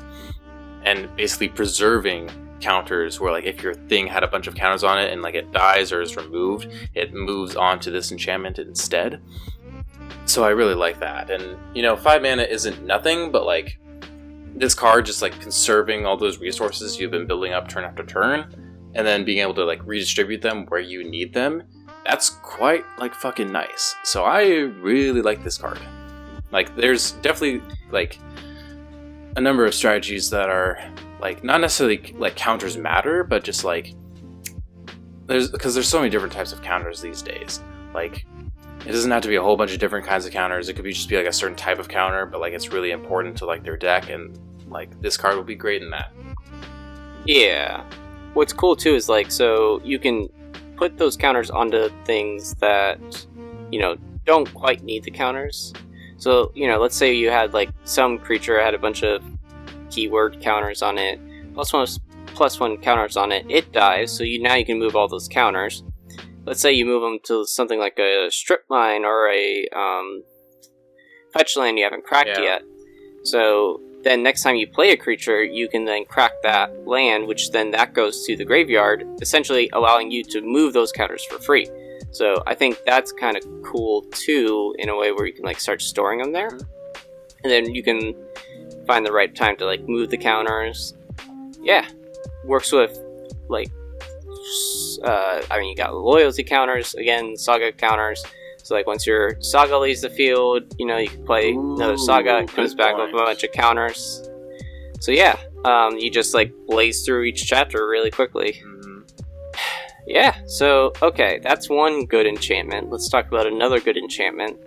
and basically preserving counters where, like, if your thing had a bunch of counters on it and like it dies or is removed, it moves on to this enchantment instead. So I really like that. And 5 mana isn't nothing, but like this card just like conserving all those resources you've been building up turn after turn, and then being able to like redistribute them where you need them, that's quite like fucking nice. So I really like this card. Like there's definitely like a number of strategies that are like not necessarily like counters matter, but just like there's so many different types of counters these days. Like it doesn't have to be a whole bunch of different kinds of counters. It could just be like a certain type of counter, but like it's really important to like their deck, and like this card would be great in that. Yeah. What's cool too is like, so you can put those counters onto things that, don't quite need the counters. So, let's say you had like some creature had a bunch of keyword counters on it, +1/+1 counters on it, it dies, so now you can move all those counters. Let's say you move them to something like a strip mine or a fetch land you haven't cracked yet. So then next time you play a creature, you can then crack that land, which then that goes to the graveyard, essentially allowing you to move those counters for free. So I think that's kind of cool too, in a way where you can like start storing them there, and then you can find the right time to like move the counters. Yeah, works with like, you got loyalty counters again, saga counters. So like once your saga leaves the field, you can play another saga. It comes back with a bunch of counters. So yeah, you just like blaze through each chapter really quickly. Yeah, so okay, that's one good enchantment. Let's talk about another good enchantment.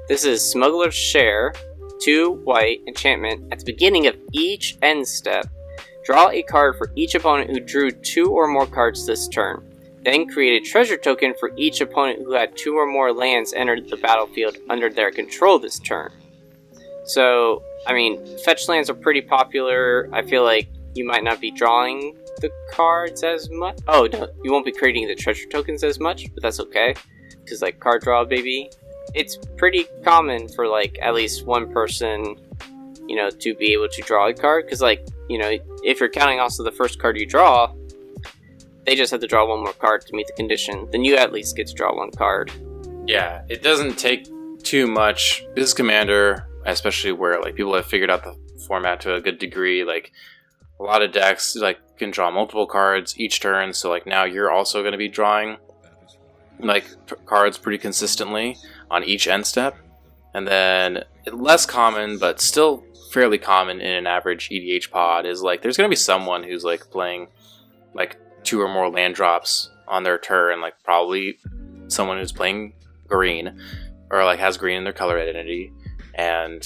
This is Smugglers Share, 2 white enchantment. At the beginning of each end step, draw a card for each opponent who drew 2 or more cards this turn. Then create a treasure token for each opponent who had 2 or more lands entered the battlefield under their control this turn. So, fetch lands are pretty popular. I feel like you might not be drawing the cards as much. Oh, no, you won't be creating the treasure tokens as much, but that's okay. Because, card draw, baby. It's pretty common for, at least one person, to be able to draw a card. Because, if you're counting also the first card you draw, they just have to draw one more card to meet the condition. Then you at least get to draw one card. Yeah, it doesn't take too much. This Commander, especially where people have figured out the format to a good degree, a lot of decks can draw multiple cards each turn. So now you're also going to be drawing cards pretty consistently on each end step. And then less common, but still fairly common in an average EDH pod is there's going to be someone who's playing 2 or more land drops on their turn, probably someone who's playing green or has green in their color identity, and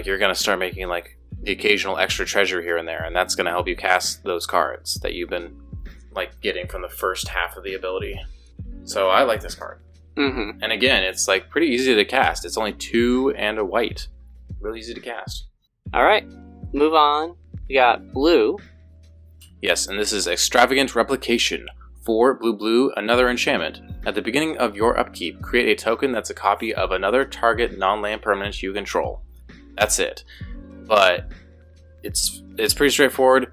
you're gonna start making the occasional extra treasure here and there, and that's gonna help you cast those cards that you've been getting from the first half of the ability. So I like this card. Mm-hmm. And again, it's pretty easy to cast. It's only 2 and a white, really easy to cast. All right, move on. We got blue. Yes, and this is Extravagant Replication. 4 blue, another enchantment. At the beginning of your upkeep, create a token that's a copy of another target non-land permanent you control. That's it. But it's pretty straightforward.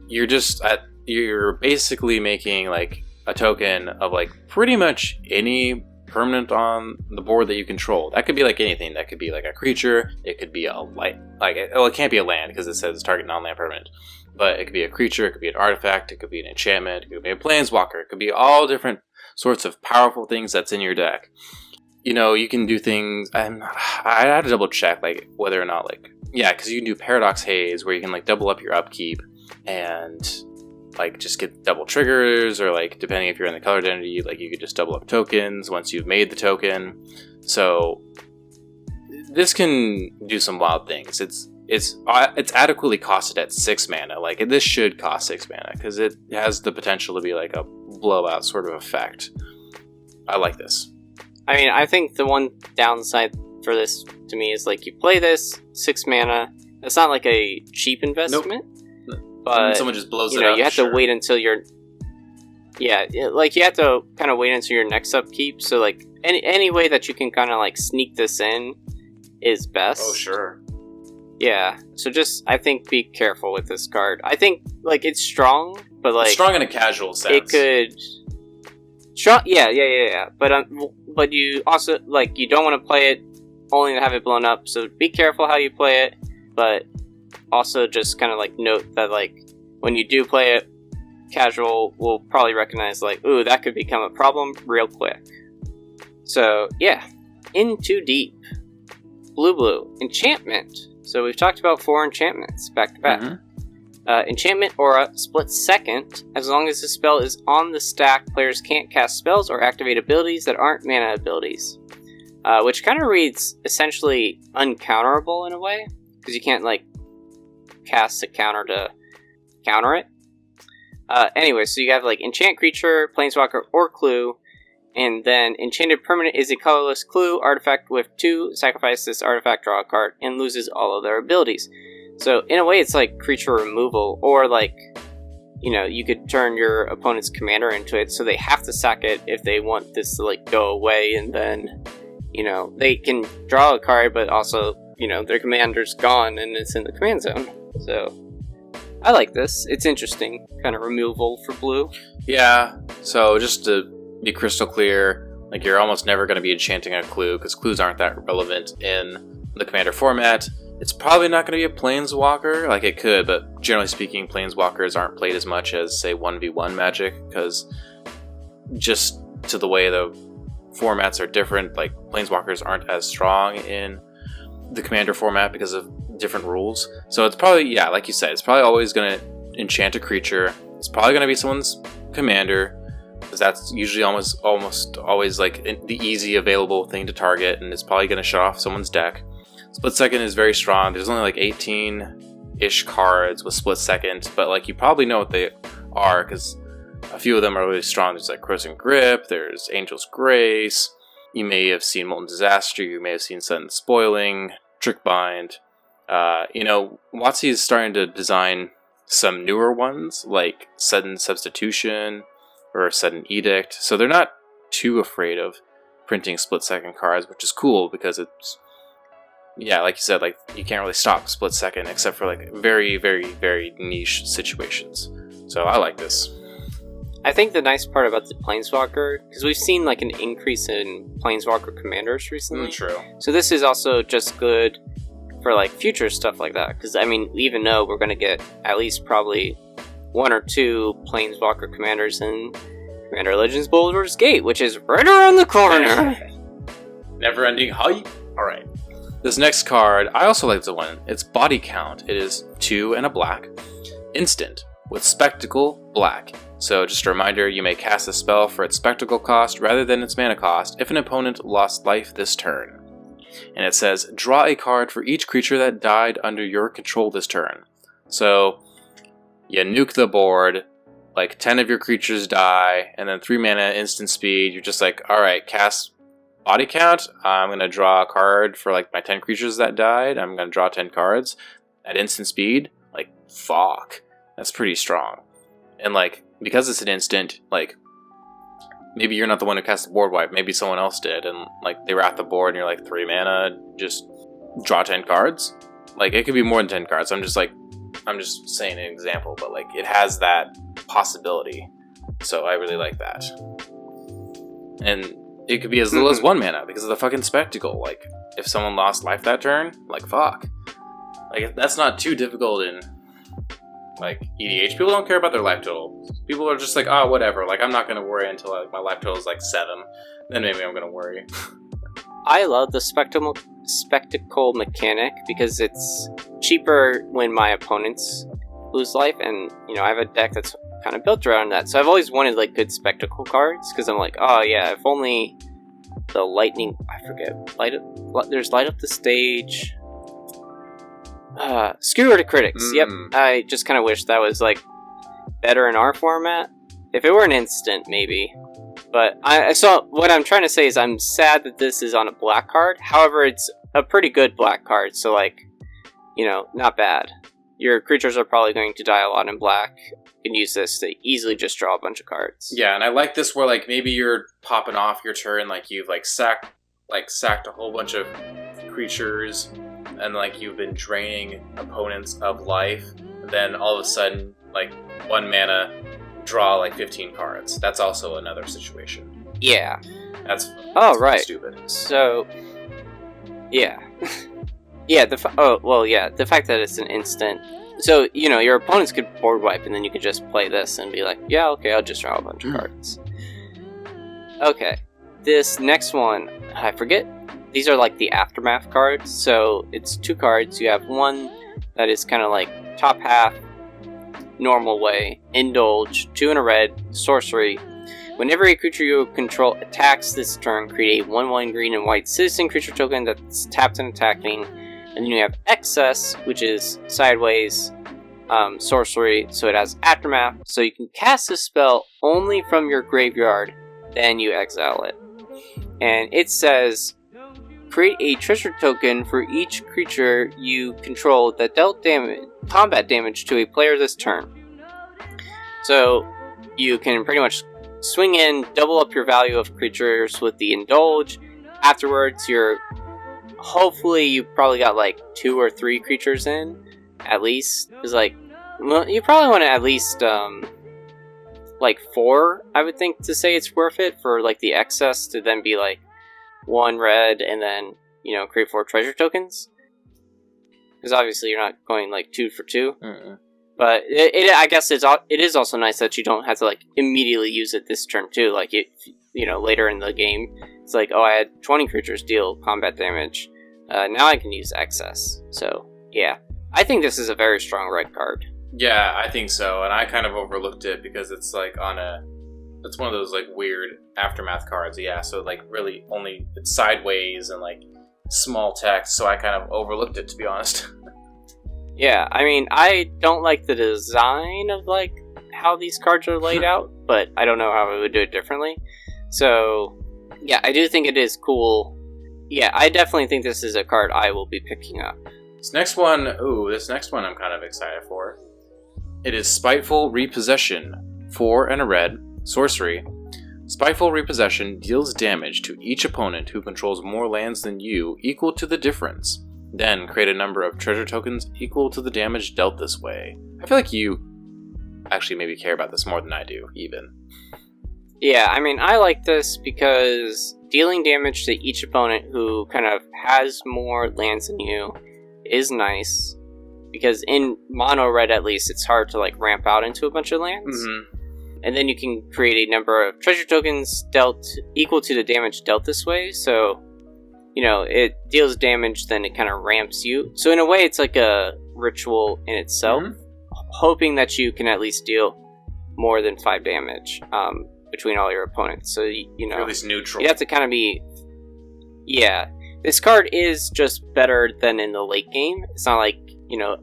You're basically making a token of pretty much any permanent on the board that you control. That could be anything. That could be a creature. It could be a it can't be a land because it says target non-land permanent. But it could be a creature, it could be an artifact, it could be an enchantment, it could be a planeswalker, it could be all different sorts of powerful things that's in your deck. You can do things, I had to double check, whether or not, because you can do Paradox Haze, where you can, double up your upkeep, and, just get double triggers, or, depending if you're in the color identity, you could just double up tokens once you've made the token. So, this can do some wild things. It's adequately costed at 6 mana. This should cost 6 mana because it has the potential to be a blowout sort of effect. I like this. I think the one downside for this to me is you play this 6 mana. It's not a cheap investment. Nope. But someone just blows it up. You have to wait until your you have to kind of wait until your next upkeep. So any way that you can kind of sneak this in is best. Oh sure. Yeah, so I think be careful with this card. I think, it's strong, but, it's strong in a casual sense. It could... Strong, yeah. But you also, you don't want to play it only to have it blown up, so be careful how you play it, but also just kind of, note that, when you do play it, casual will probably recognize, ooh, that could become a problem real quick. So, yeah. In Too Deep. Blue. Enchantment. So we've talked about 4 enchantments back to back. Mm-hmm. Enchantment Aura splits second. As long as the spell is on the stack, players can't cast spells or activate abilities that aren't mana abilities. Which kind of reads essentially uncounterable in a way, because you can't cast a counter to counter it. Anyway, so you have enchant creature, planeswalker, or clue. And then Enchanted Permanent is a colorless clue artifact with 2, sacrifice this artifact, draw a card, and loses all of their abilities. So in a way it's creature removal, or you could turn your opponent's commander into it, so they have to sack it if they want this to go away, and then, they can draw a card, but also, their commander's gone and it's in the command zone. So I like this. It's interesting. Kind of removal for blue. Yeah, so just to be crystal clear, like you're almost never going to be enchanting a clue because clues aren't that relevant in the commander format. It's probably not going to be a planeswalker, like it could, but generally speaking, planeswalkers aren't played as much as, say, 1v1 Magic, because just to the way the formats are different, like planeswalkers aren't as strong in the commander format because of different rules. So it's probably, yeah, like you said, it's probably always going to enchant a creature. It's probably going to be someone's commander, because that's usually almost always like the easy available thing to target, and it's probably going to shut off someone's deck. Split Second is very strong. There's only like 18-ish cards with Split Second, but like you probably know what they are because a few of them are really strong. There's like Corrosive Grip, there's Angel's Grace, you may have seen Molten Disaster, you may have seen Sudden Spoiling, Trickbind. WotC is starting to design some newer ones like Sudden Substitution or Sudden Edict, so they're not too afraid of printing Split Second cards, which is cool because it's, yeah, like you said, like you can't really stop Split Second except for like very, very, very niche situations. So I like this. I think the nice part about the Planeswalker, because we've seen like an increase in Planeswalker commanders recently. True. So this is also just good for like future stuff like that. Because I mean, we even know we're going to get at least probably 1 or 2 Planeswalker commanders in Commander Legends Baldur's Gate, which is right around the corner. Never ending hype. Alright. This next card, I also like the one. It's Body Count. It is 2 and a black. Instant. With Spectacle, black. So just a reminder, you may cast a spell for its Spectacle cost rather than its mana cost if an opponent lost life this turn. And it says, draw a card for each creature that died under your control this turn. So, you nuke the board, like 10 of your creatures die, and then 3 mana, instant speed, you're just like, alright, cast Body Count, I'm going to draw a card for like my 10 creatures that died, I'm going to draw 10 cards at instant speed. Like, fuck. That's pretty strong. And like, because it's an instant, like, maybe you're not the one who cast the board wipe, maybe someone else did, and like, they were at the board and you're like, 3 mana, just draw 10 cards? Like, it could be more than 10 cards, I'm just saying an example, but like, it has that possibility. So I really like that. And it could be as little as 1 mana because of the fucking Spectacle. Like, if someone lost life that turn, like, fuck. Like, that's not too difficult in, like, EDH. People don't care about their life total. People are just like, oh, whatever. Like, I'm not going to worry until like, my life total is like 7. Then maybe I'm going to worry. I love the spectacle mechanic because it's cheaper when my opponents lose life, and, I have a deck that's kind of built around that. So I've always wanted like good Spectacle cards because I'm like, oh yeah, if only the lightning, I forget, there's light up the stage. Skewer to critics. Yep. I just kind of wish that was like better in our format. If it were an instant, maybe. But what I'm trying to say is I'm sad that this is on a black card. However, it's a pretty good black card, so like, not bad. Your creatures are probably going to die a lot in black. You can use this to easily just draw a bunch of cards. Yeah, and I like this where like maybe you're popping off your turn, like you've like sacked a whole bunch of creatures, and like you've been draining opponents of life. Then all of a sudden, like 1 mana, draw like 15 cards. That's also another situation. Yeah. That's right. Stupid. So, yeah. Yeah, the fact that it's an instant. So, your opponents could board wipe, and then you could just play this and be like, yeah, okay, I'll just draw a bunch of cards. Okay. This next one, I forget. These are like the Aftermath cards. So, it's 2 cards. You have one that is kind of like top half, normal way, Indulge, 2 and a red, sorcery. Whenever a creature you control attacks this turn, create a 1/1 green and white citizen creature token that's tapped and attacking. And then you have Excess, which is sideways sorcery, so it has Aftermath. So you can cast this spell only from your graveyard, then you exile it. And it says, create a treasure token for each creature you control that dealt combat damage to a player this turn. So you can pretty much swing in, double up your value of creatures with the Indulge. Afterwards, your hopefully you probably got like 2 or 3 creatures in, at least. Because like, well, you probably want to at least like 4, I would think, to say it's worth it for like the excess to then be like 1 red and then, you know, create 4 treasure tokens. Because obviously you're not going like 2 for 2. But I guess it is also nice that you don't have to like immediately use it this turn too. Like you know, later in the game, it's like, oh, I had 20 creatures deal combat damage. Now I can use excess. So yeah, I think this is a very strong red card. Yeah, I think so, and I kind of overlooked it because it's like it's one of those like weird aftermath cards. Yeah, so like really only it's sideways and like small text, so I kind of overlooked it, to be honest. Yeah, I mean, I don't like the design of like how these cards are laid out, but I don't know how I would do it differently. So yeah, I do think it is cool. Yeah, I definitely think this is a card I will be picking up. This next one I'm kind of excited for. It is Spiteful Repossession. 4 and a red, sorcery. Spiteful Repossession deals damage to each opponent who controls more lands than you, equal to the difference. Then create a number of treasure tokens equal to the damage dealt this way. I feel like you actually maybe care about this more than I do, even. Yeah, I mean, I like this because dealing damage to each opponent who kind of has more lands than you is nice. Because in mono red, at least, it's hard to like ramp out into a bunch of lands. And then you can create a number of treasure tokens dealt equal to the damage dealt this way. So, you know, it deals damage, then it kind of ramps you. So in a way, it's like a ritual in itself, hoping that you can at least deal more than 5 damage between all your opponents. So, you know, or at least neutral. You have to kind of be... Yeah. This card is just better than in the late game. It's not like, you know...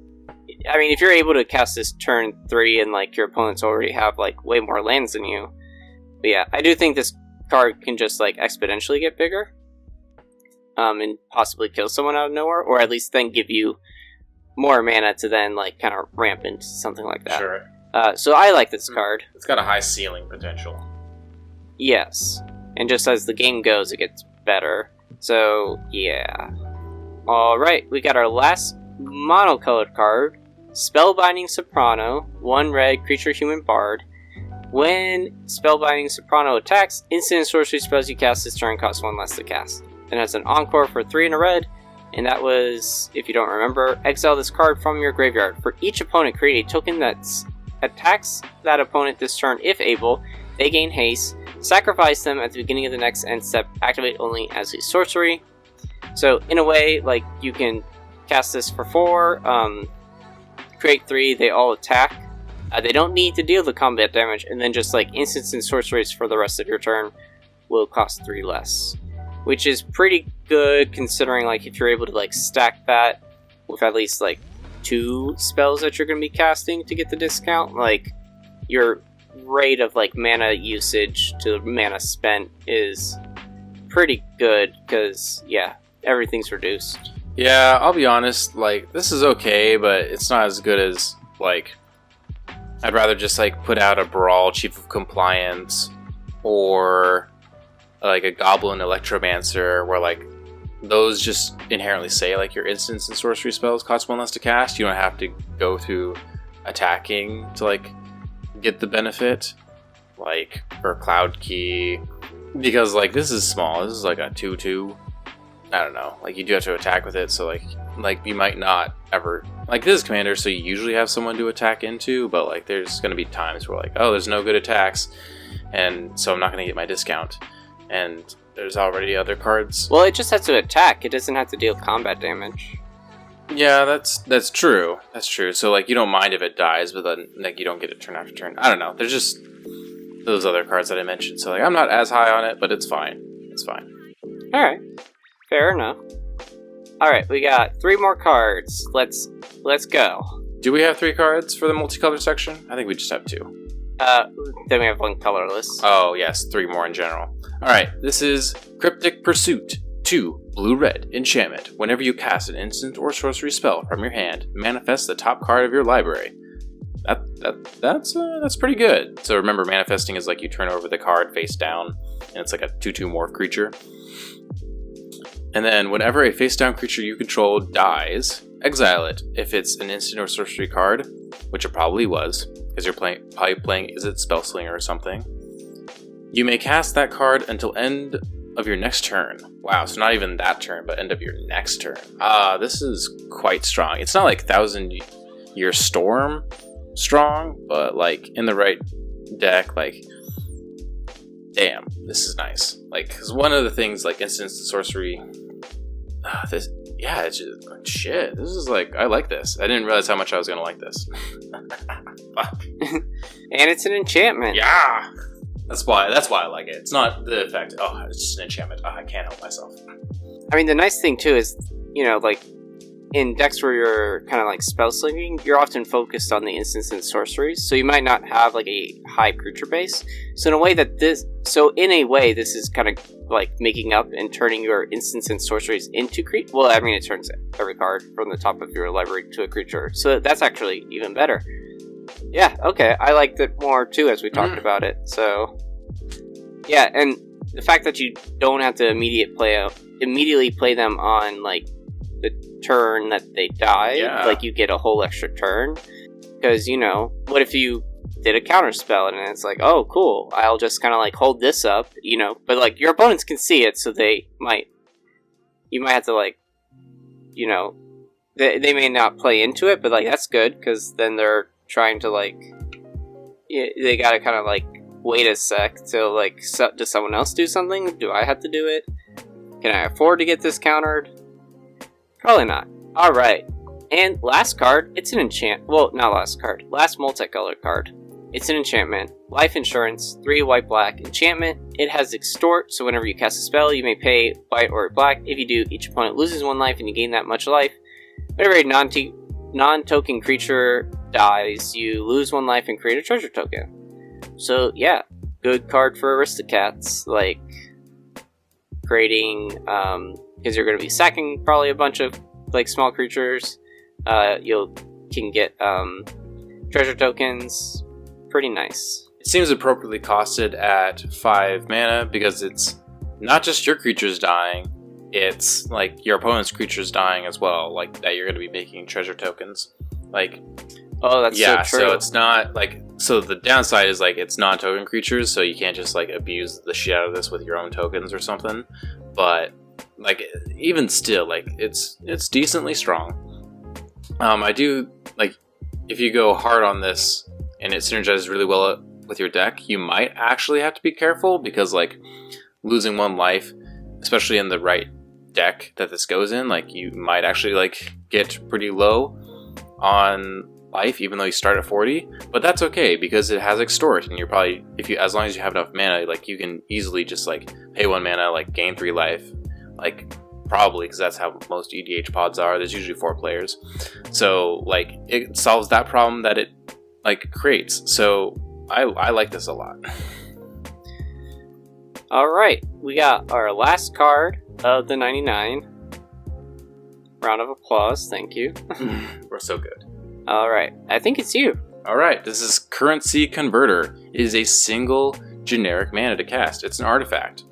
I mean, if you're able to cast this turn 3 and, like, your opponents already have, like, way more lands than you. But yeah, I do think this card can just, like, exponentially get bigger. And possibly kill someone out of nowhere. Or at least then give you more mana to then, like, kind of ramp into something like that. Sure. So I like this card. It's got a high ceiling potential. Yes. And just as the game goes, it gets better. So, yeah. Alright, we got our last monocolored card. Spellbinding Soprano, 1 red creature human bard. When Spellbinding Soprano attacks, instant and sorcery spells you cast this turn cost 1 less to cast. Then has an encore for 3 and a red, and that was, if you don't remember, exile this card from your graveyard. For each opponent, create a token that attacks that opponent this turn if able. They gain haste. Sacrifice them at the beginning of the next end step. Activate only as a sorcery. So in a way, like, you can cast this for 4, create 3, they all attack. They don't need to deal the combat damage, and then just like instants and sorceries for the rest of your turn will cost 3 less. Which is pretty good considering, like, if you're able to like stack that with at least like 2 spells that you're going to be casting to get the discount, like, your rate of like mana usage to mana spent is pretty good because, yeah, everything's reduced. Yeah, I'll be honest, like, this is okay, but it's not as good as, like, I'd rather just, like, put out a Brawl Chief of Compliance or, like, a Goblin Electromancer where, like, those just inherently say, like, your instants and sorcery spells cost 1 less to cast. You don't have to go through attacking to, like, get the benefit, like, or Cloud Key, because, like, this is small. This is, like, a 2/2. I don't know, like, you do have to attack with it, so like you might not ever, like, this is Commander, so you usually have someone to attack into, but like there's gonna be times where like, oh, there's no good attacks, and so I'm not gonna get my discount, and there's already other cards. Well, it just has to attack, it doesn't have to deal combat damage. Yeah, that's true, so like, you don't mind if it dies, but then like you don't get it turn after turn. I don't know, there's just those other cards that I mentioned, so like I'm not as high on it, but it's fine. Alright. Fair enough. Alright, we got 3 more cards. Let's go. Do we have 3 cards for the multicolored section? I think we just have 2. Then we have 1 colorless. Oh, yes, 3 more in general. Alright, this is Cryptic Pursuit. 2, blue-red, enchantment. Whenever you cast an instant or sorcery spell from your hand, manifest the top card of your library. That's pretty good. So remember, manifesting is like you turn over the card face down, and it's like a 2/2 morph creature. And then whenever a face-down creature you control dies, exile it. If it's an instant or sorcery card, which it probably was, because you're probably playing Is It Spellslinger or something, you may cast that card until end of your next turn. Wow, so not even that turn, but end of your next turn. This is quite strong. It's not like 1,000-Year Storm strong, but like in the right deck, like, damn, this is nice. Like, because one of the things, like instant sorcery, it's just, shit, this is like, I like this. I didn't realize how much I was gonna like this. Fuck. And it's an enchantment. Yeah! That's why I like it. It's not the effect, it's just an enchantment. I can't help myself. I mean, the nice thing too is, like, in decks where you're kind of like spell slinging, you're often focused on the instants and sorceries, so you might not have like a high creature base. So in a way, this is kind of like making up and turning your instants and sorceries into creature. Well, I mean, it turns every card from the top of your library to a creature, so that's actually even better. Yeah, okay, I liked it more too as we talked about it. So yeah, and the fact that you don't have to immediately play them on like the turn that they die, like you get a whole extra turn, because what if you did a counter spell and it's like, oh cool, I'll just kind of like hold this up, but like your opponents can see it, so you might have to like, they may not play into it, but like that's good, because then they're trying to like, they gotta kind of like wait a sec till like, does someone else do something? Do I have to do it? Can I afford to get this countered? Probably not. Alright. And last card, it's an last multicolored card. It's an enchantment. Life insurance, 3 white black. Enchantment, it has extort, so whenever you cast a spell, you may pay white or black. If you do, each opponent loses 1 life and you gain that much life. Whenever a non-token creature dies, you lose 1 life and create a treasure token. So yeah, good card for Aristocats, like creating, because you're going to be sacking probably a bunch of like small creatures. You can get treasure tokens. Pretty nice. It seems appropriately costed at 5 mana, because it's not just your creatures dying, it's like your opponent's creatures dying as well, like that you're going to be making treasure tokens. Like, oh, that's so true. So it's not like, so the downside is like it's non-token creatures, so you can't just like abuse the shit out of this with your own tokens or something. But like, even still, like it's decently strong. I do like, if you go hard on this and it synergizes really well with your deck, you might actually have to be careful, because like losing 1 life, especially in the right deck that this goes in, like you might actually like get pretty low on life, even though you start at 40. But that's okay, because it has extort, and you're probably, as long as you have enough mana, like you can easily just like pay 1 mana, like gain 3 life, like probably, because that's how most EDH pods are. There's usually 4 players, so like it solves that problem that it like creates. So I like this a lot. Alright, we got our last card of the 99. Round of applause, thank you. We're so good. Alright, I think it's you. Alright, this is Currency Converter. It is a single generic mana to cast. It's an artifact.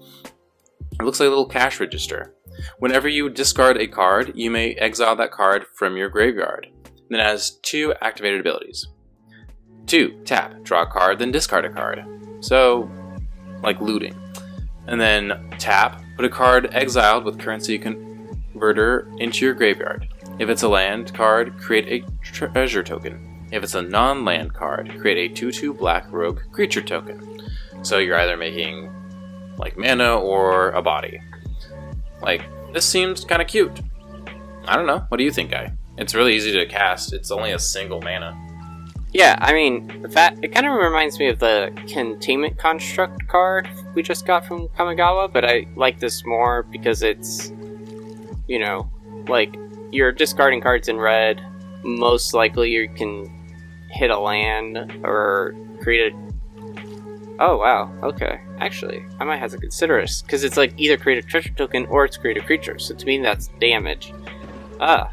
It looks like a little cash register. Whenever you discard a card, you may exile that card from your graveyard. Then it has 2 activated abilities. 2, tap, draw a card, then discard a card. So, like looting. And then tap, put a card exiled with Currency Converter into your graveyard. If it's a land card, create a treasure token. If it's a non-land card, create a 2/2 black rogue creature token. So you're either making like mana or a body. Like, this seems kind of cute. I don't know. What do you think, guy? It's really easy to cast. It's only a single mana. Yeah, I mean, it kind of reminds me of the Containment Construct card we just got from Kamigawa, but I like this more because it's, like, you're discarding cards in red. Most likely you can hit a land or create a... Oh, wow, okay. Actually, I might have to consider this, because it's like either create a treasure token or it's create a creature, so to me that's damage. I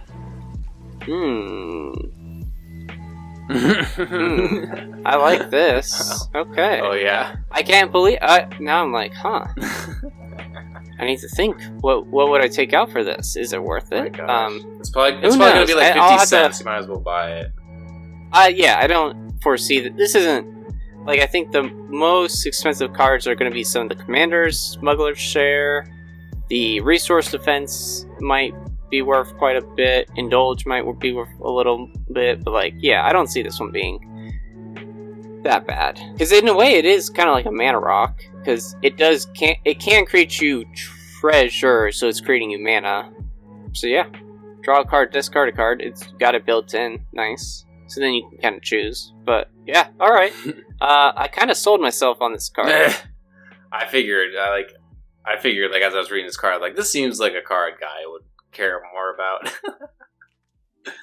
like this. Okay. Oh, yeah. I can't believe... now I'm like, huh. I need to think. What would I take out for this? Is it worth it? It's probably going to be like 50 cents. You might as well buy it. Yeah, I don't foresee that. This isn't... Like, I think the most expensive cards are going to be some of the commanders, Smugglers Share, the resource defense might be worth quite a bit, Indulge might be worth a little bit, but like, yeah, I don't see this one being that bad. Because in a way, it is kind of like a mana rock, because it can create you treasure, so it's creating you mana. So yeah, draw a card, discard a card, it's got it built in, nice. So then you can kind of choose. But yeah, alright. I kind of sold myself on this card. I figured like as I was reading this card, like this seems like a card guy would care more about.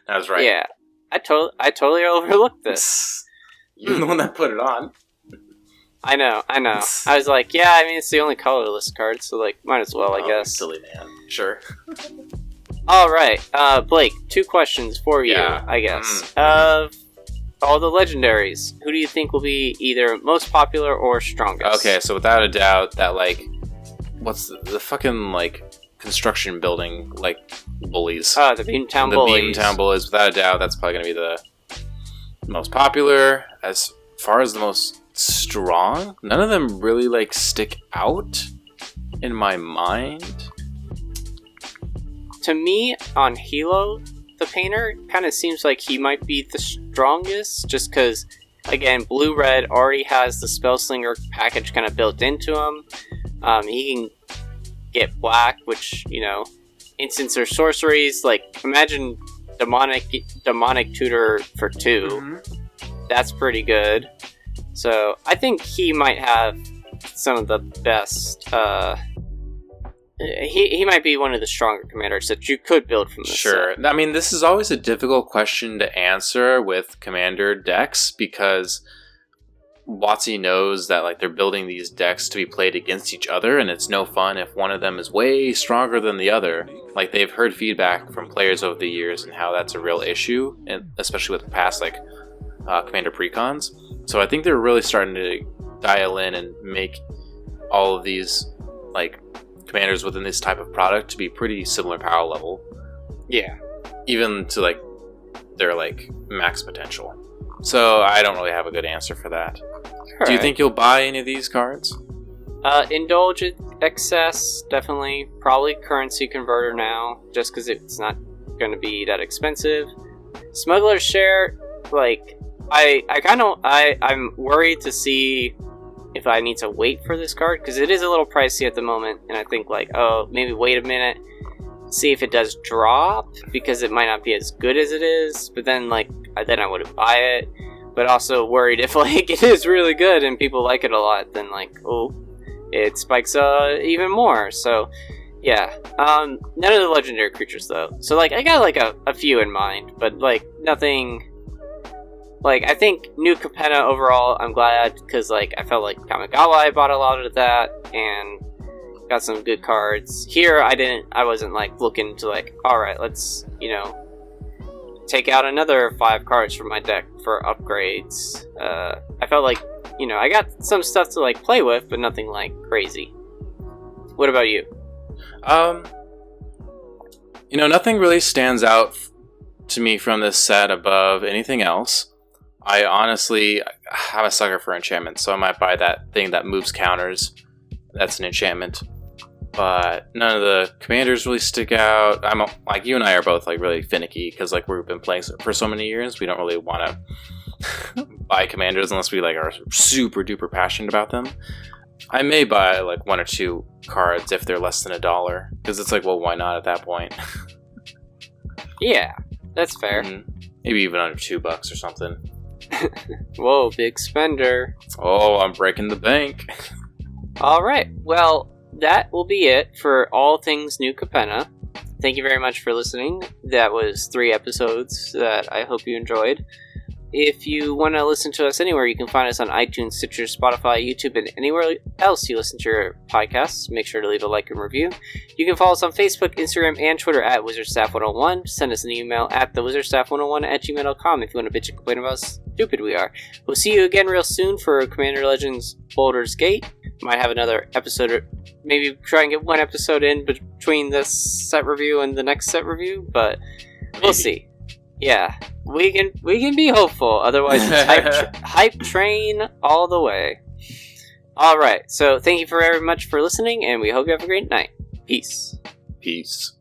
I was right. Yeah. I totally overlooked this. You're the one that put it on. I know. I was like, yeah, I mean it's the only colorless card, so like might as well, I guess. Silly man. Sure. Alright, Blake, 2 questions for you, I guess. Of all the legendaries, who do you think will be either most popular or strongest? Okay, so without a doubt, that, like, what's the fucking, like, construction building, like, bullies. The Beamtown Bullies. The Beamtown Bullies, without a doubt, that's probably going to be the most popular. As far as the most strong, none of them really, like, stick out in my mind. To me, on Hilo, the painter, kind of seems like he might be the strongest, just because, again, Blue-Red already has the Spellslinger package kind of built into him. He can get Black, which, you know, instants or sorceries, like, imagine Demonic Tutor for 2. Mm-hmm. That's pretty good. So, I think he might have some of the best, He might be one of the stronger commanders that you could build from this Sure. set. I mean, this is always a difficult question to answer with commander decks because WotC knows that like they're building these decks to be played against each other, and it's no fun if one of them is way stronger than the other. Like they've heard feedback from players over the years and how that's a real issue, and especially with past like commander precons. So I think they're really starting to dial in and make all of these like commanders within this type of product to be pretty similar power level. Yeah. Even to like their like max potential. So I don't really have a good answer for that. Do you think you'll buy any of these cards? Indulge Excess, definitely. Probably Currency Converter now, just because it's not going to be that expensive. Smugglers Share, like, I'm worried to see if I need to wait for this card, because it is a little pricey at the moment, and I think, like, oh, maybe wait a minute, see if it does drop, because it might not be as good as it is, but then, like, then I wouldn't buy it, but also worried if, like, it is really good and people like it a lot, then, like, oh, it spikes even more, so, yeah. None of the legendary creatures, though, so, like, I got, like, a few in mind, but, like, nothing. Like, I think new Capenna overall, I'm glad, because, like, I felt like Kamigawa, I bought a lot of that, and got some good cards. Here, I wasn't, like, looking to, like, alright, let's, you know, take out another 5 cards from my deck for upgrades. I felt like, you know, I got some stuff to, like, play with, but nothing, like, crazy. What about you? You know, nothing really stands out to me from this set above anything else. I honestly, I'm a sucker for enchantments, so I might buy that thing that moves counters. That's an enchantment. But none of the commanders really stick out. Like, you and I are both, like, really finicky, because, like, we've been playing for so many years, we don't really want to buy commanders unless we, like, are super duper passionate about them. I may buy, like, 1 or 2 cards if they're less than $1, because it's like, well, why not at that point? Yeah, that's fair. Maybe even under $2 or something. Whoa, big spender. Oh, I'm breaking the bank. Alright, well, that will be it for all things new Capenna. Thank you very much for listening. That was 3 episodes that I hope you enjoyed. If you want to listen to us anywhere, you can find us on iTunes, Stitcher, Spotify, YouTube, and anywhere else you listen to your podcasts. Make sure to leave a like and review. You can follow us on Facebook, Instagram, and Twitter at WizardStaff101. Send us an email at thewizardstaff101@gmail.com if you want to bitch and complain about how stupid we are. We'll see you again real soon for Commander Legends Baldur's Gate. might have another episode, or maybe try and get one episode in between this set review and the next set review, but we'll see. Yeah, we can be hopeful. Otherwise, it's hype train all the way. All right, so thank you very much for listening, and we hope you have a great night. Peace. Peace.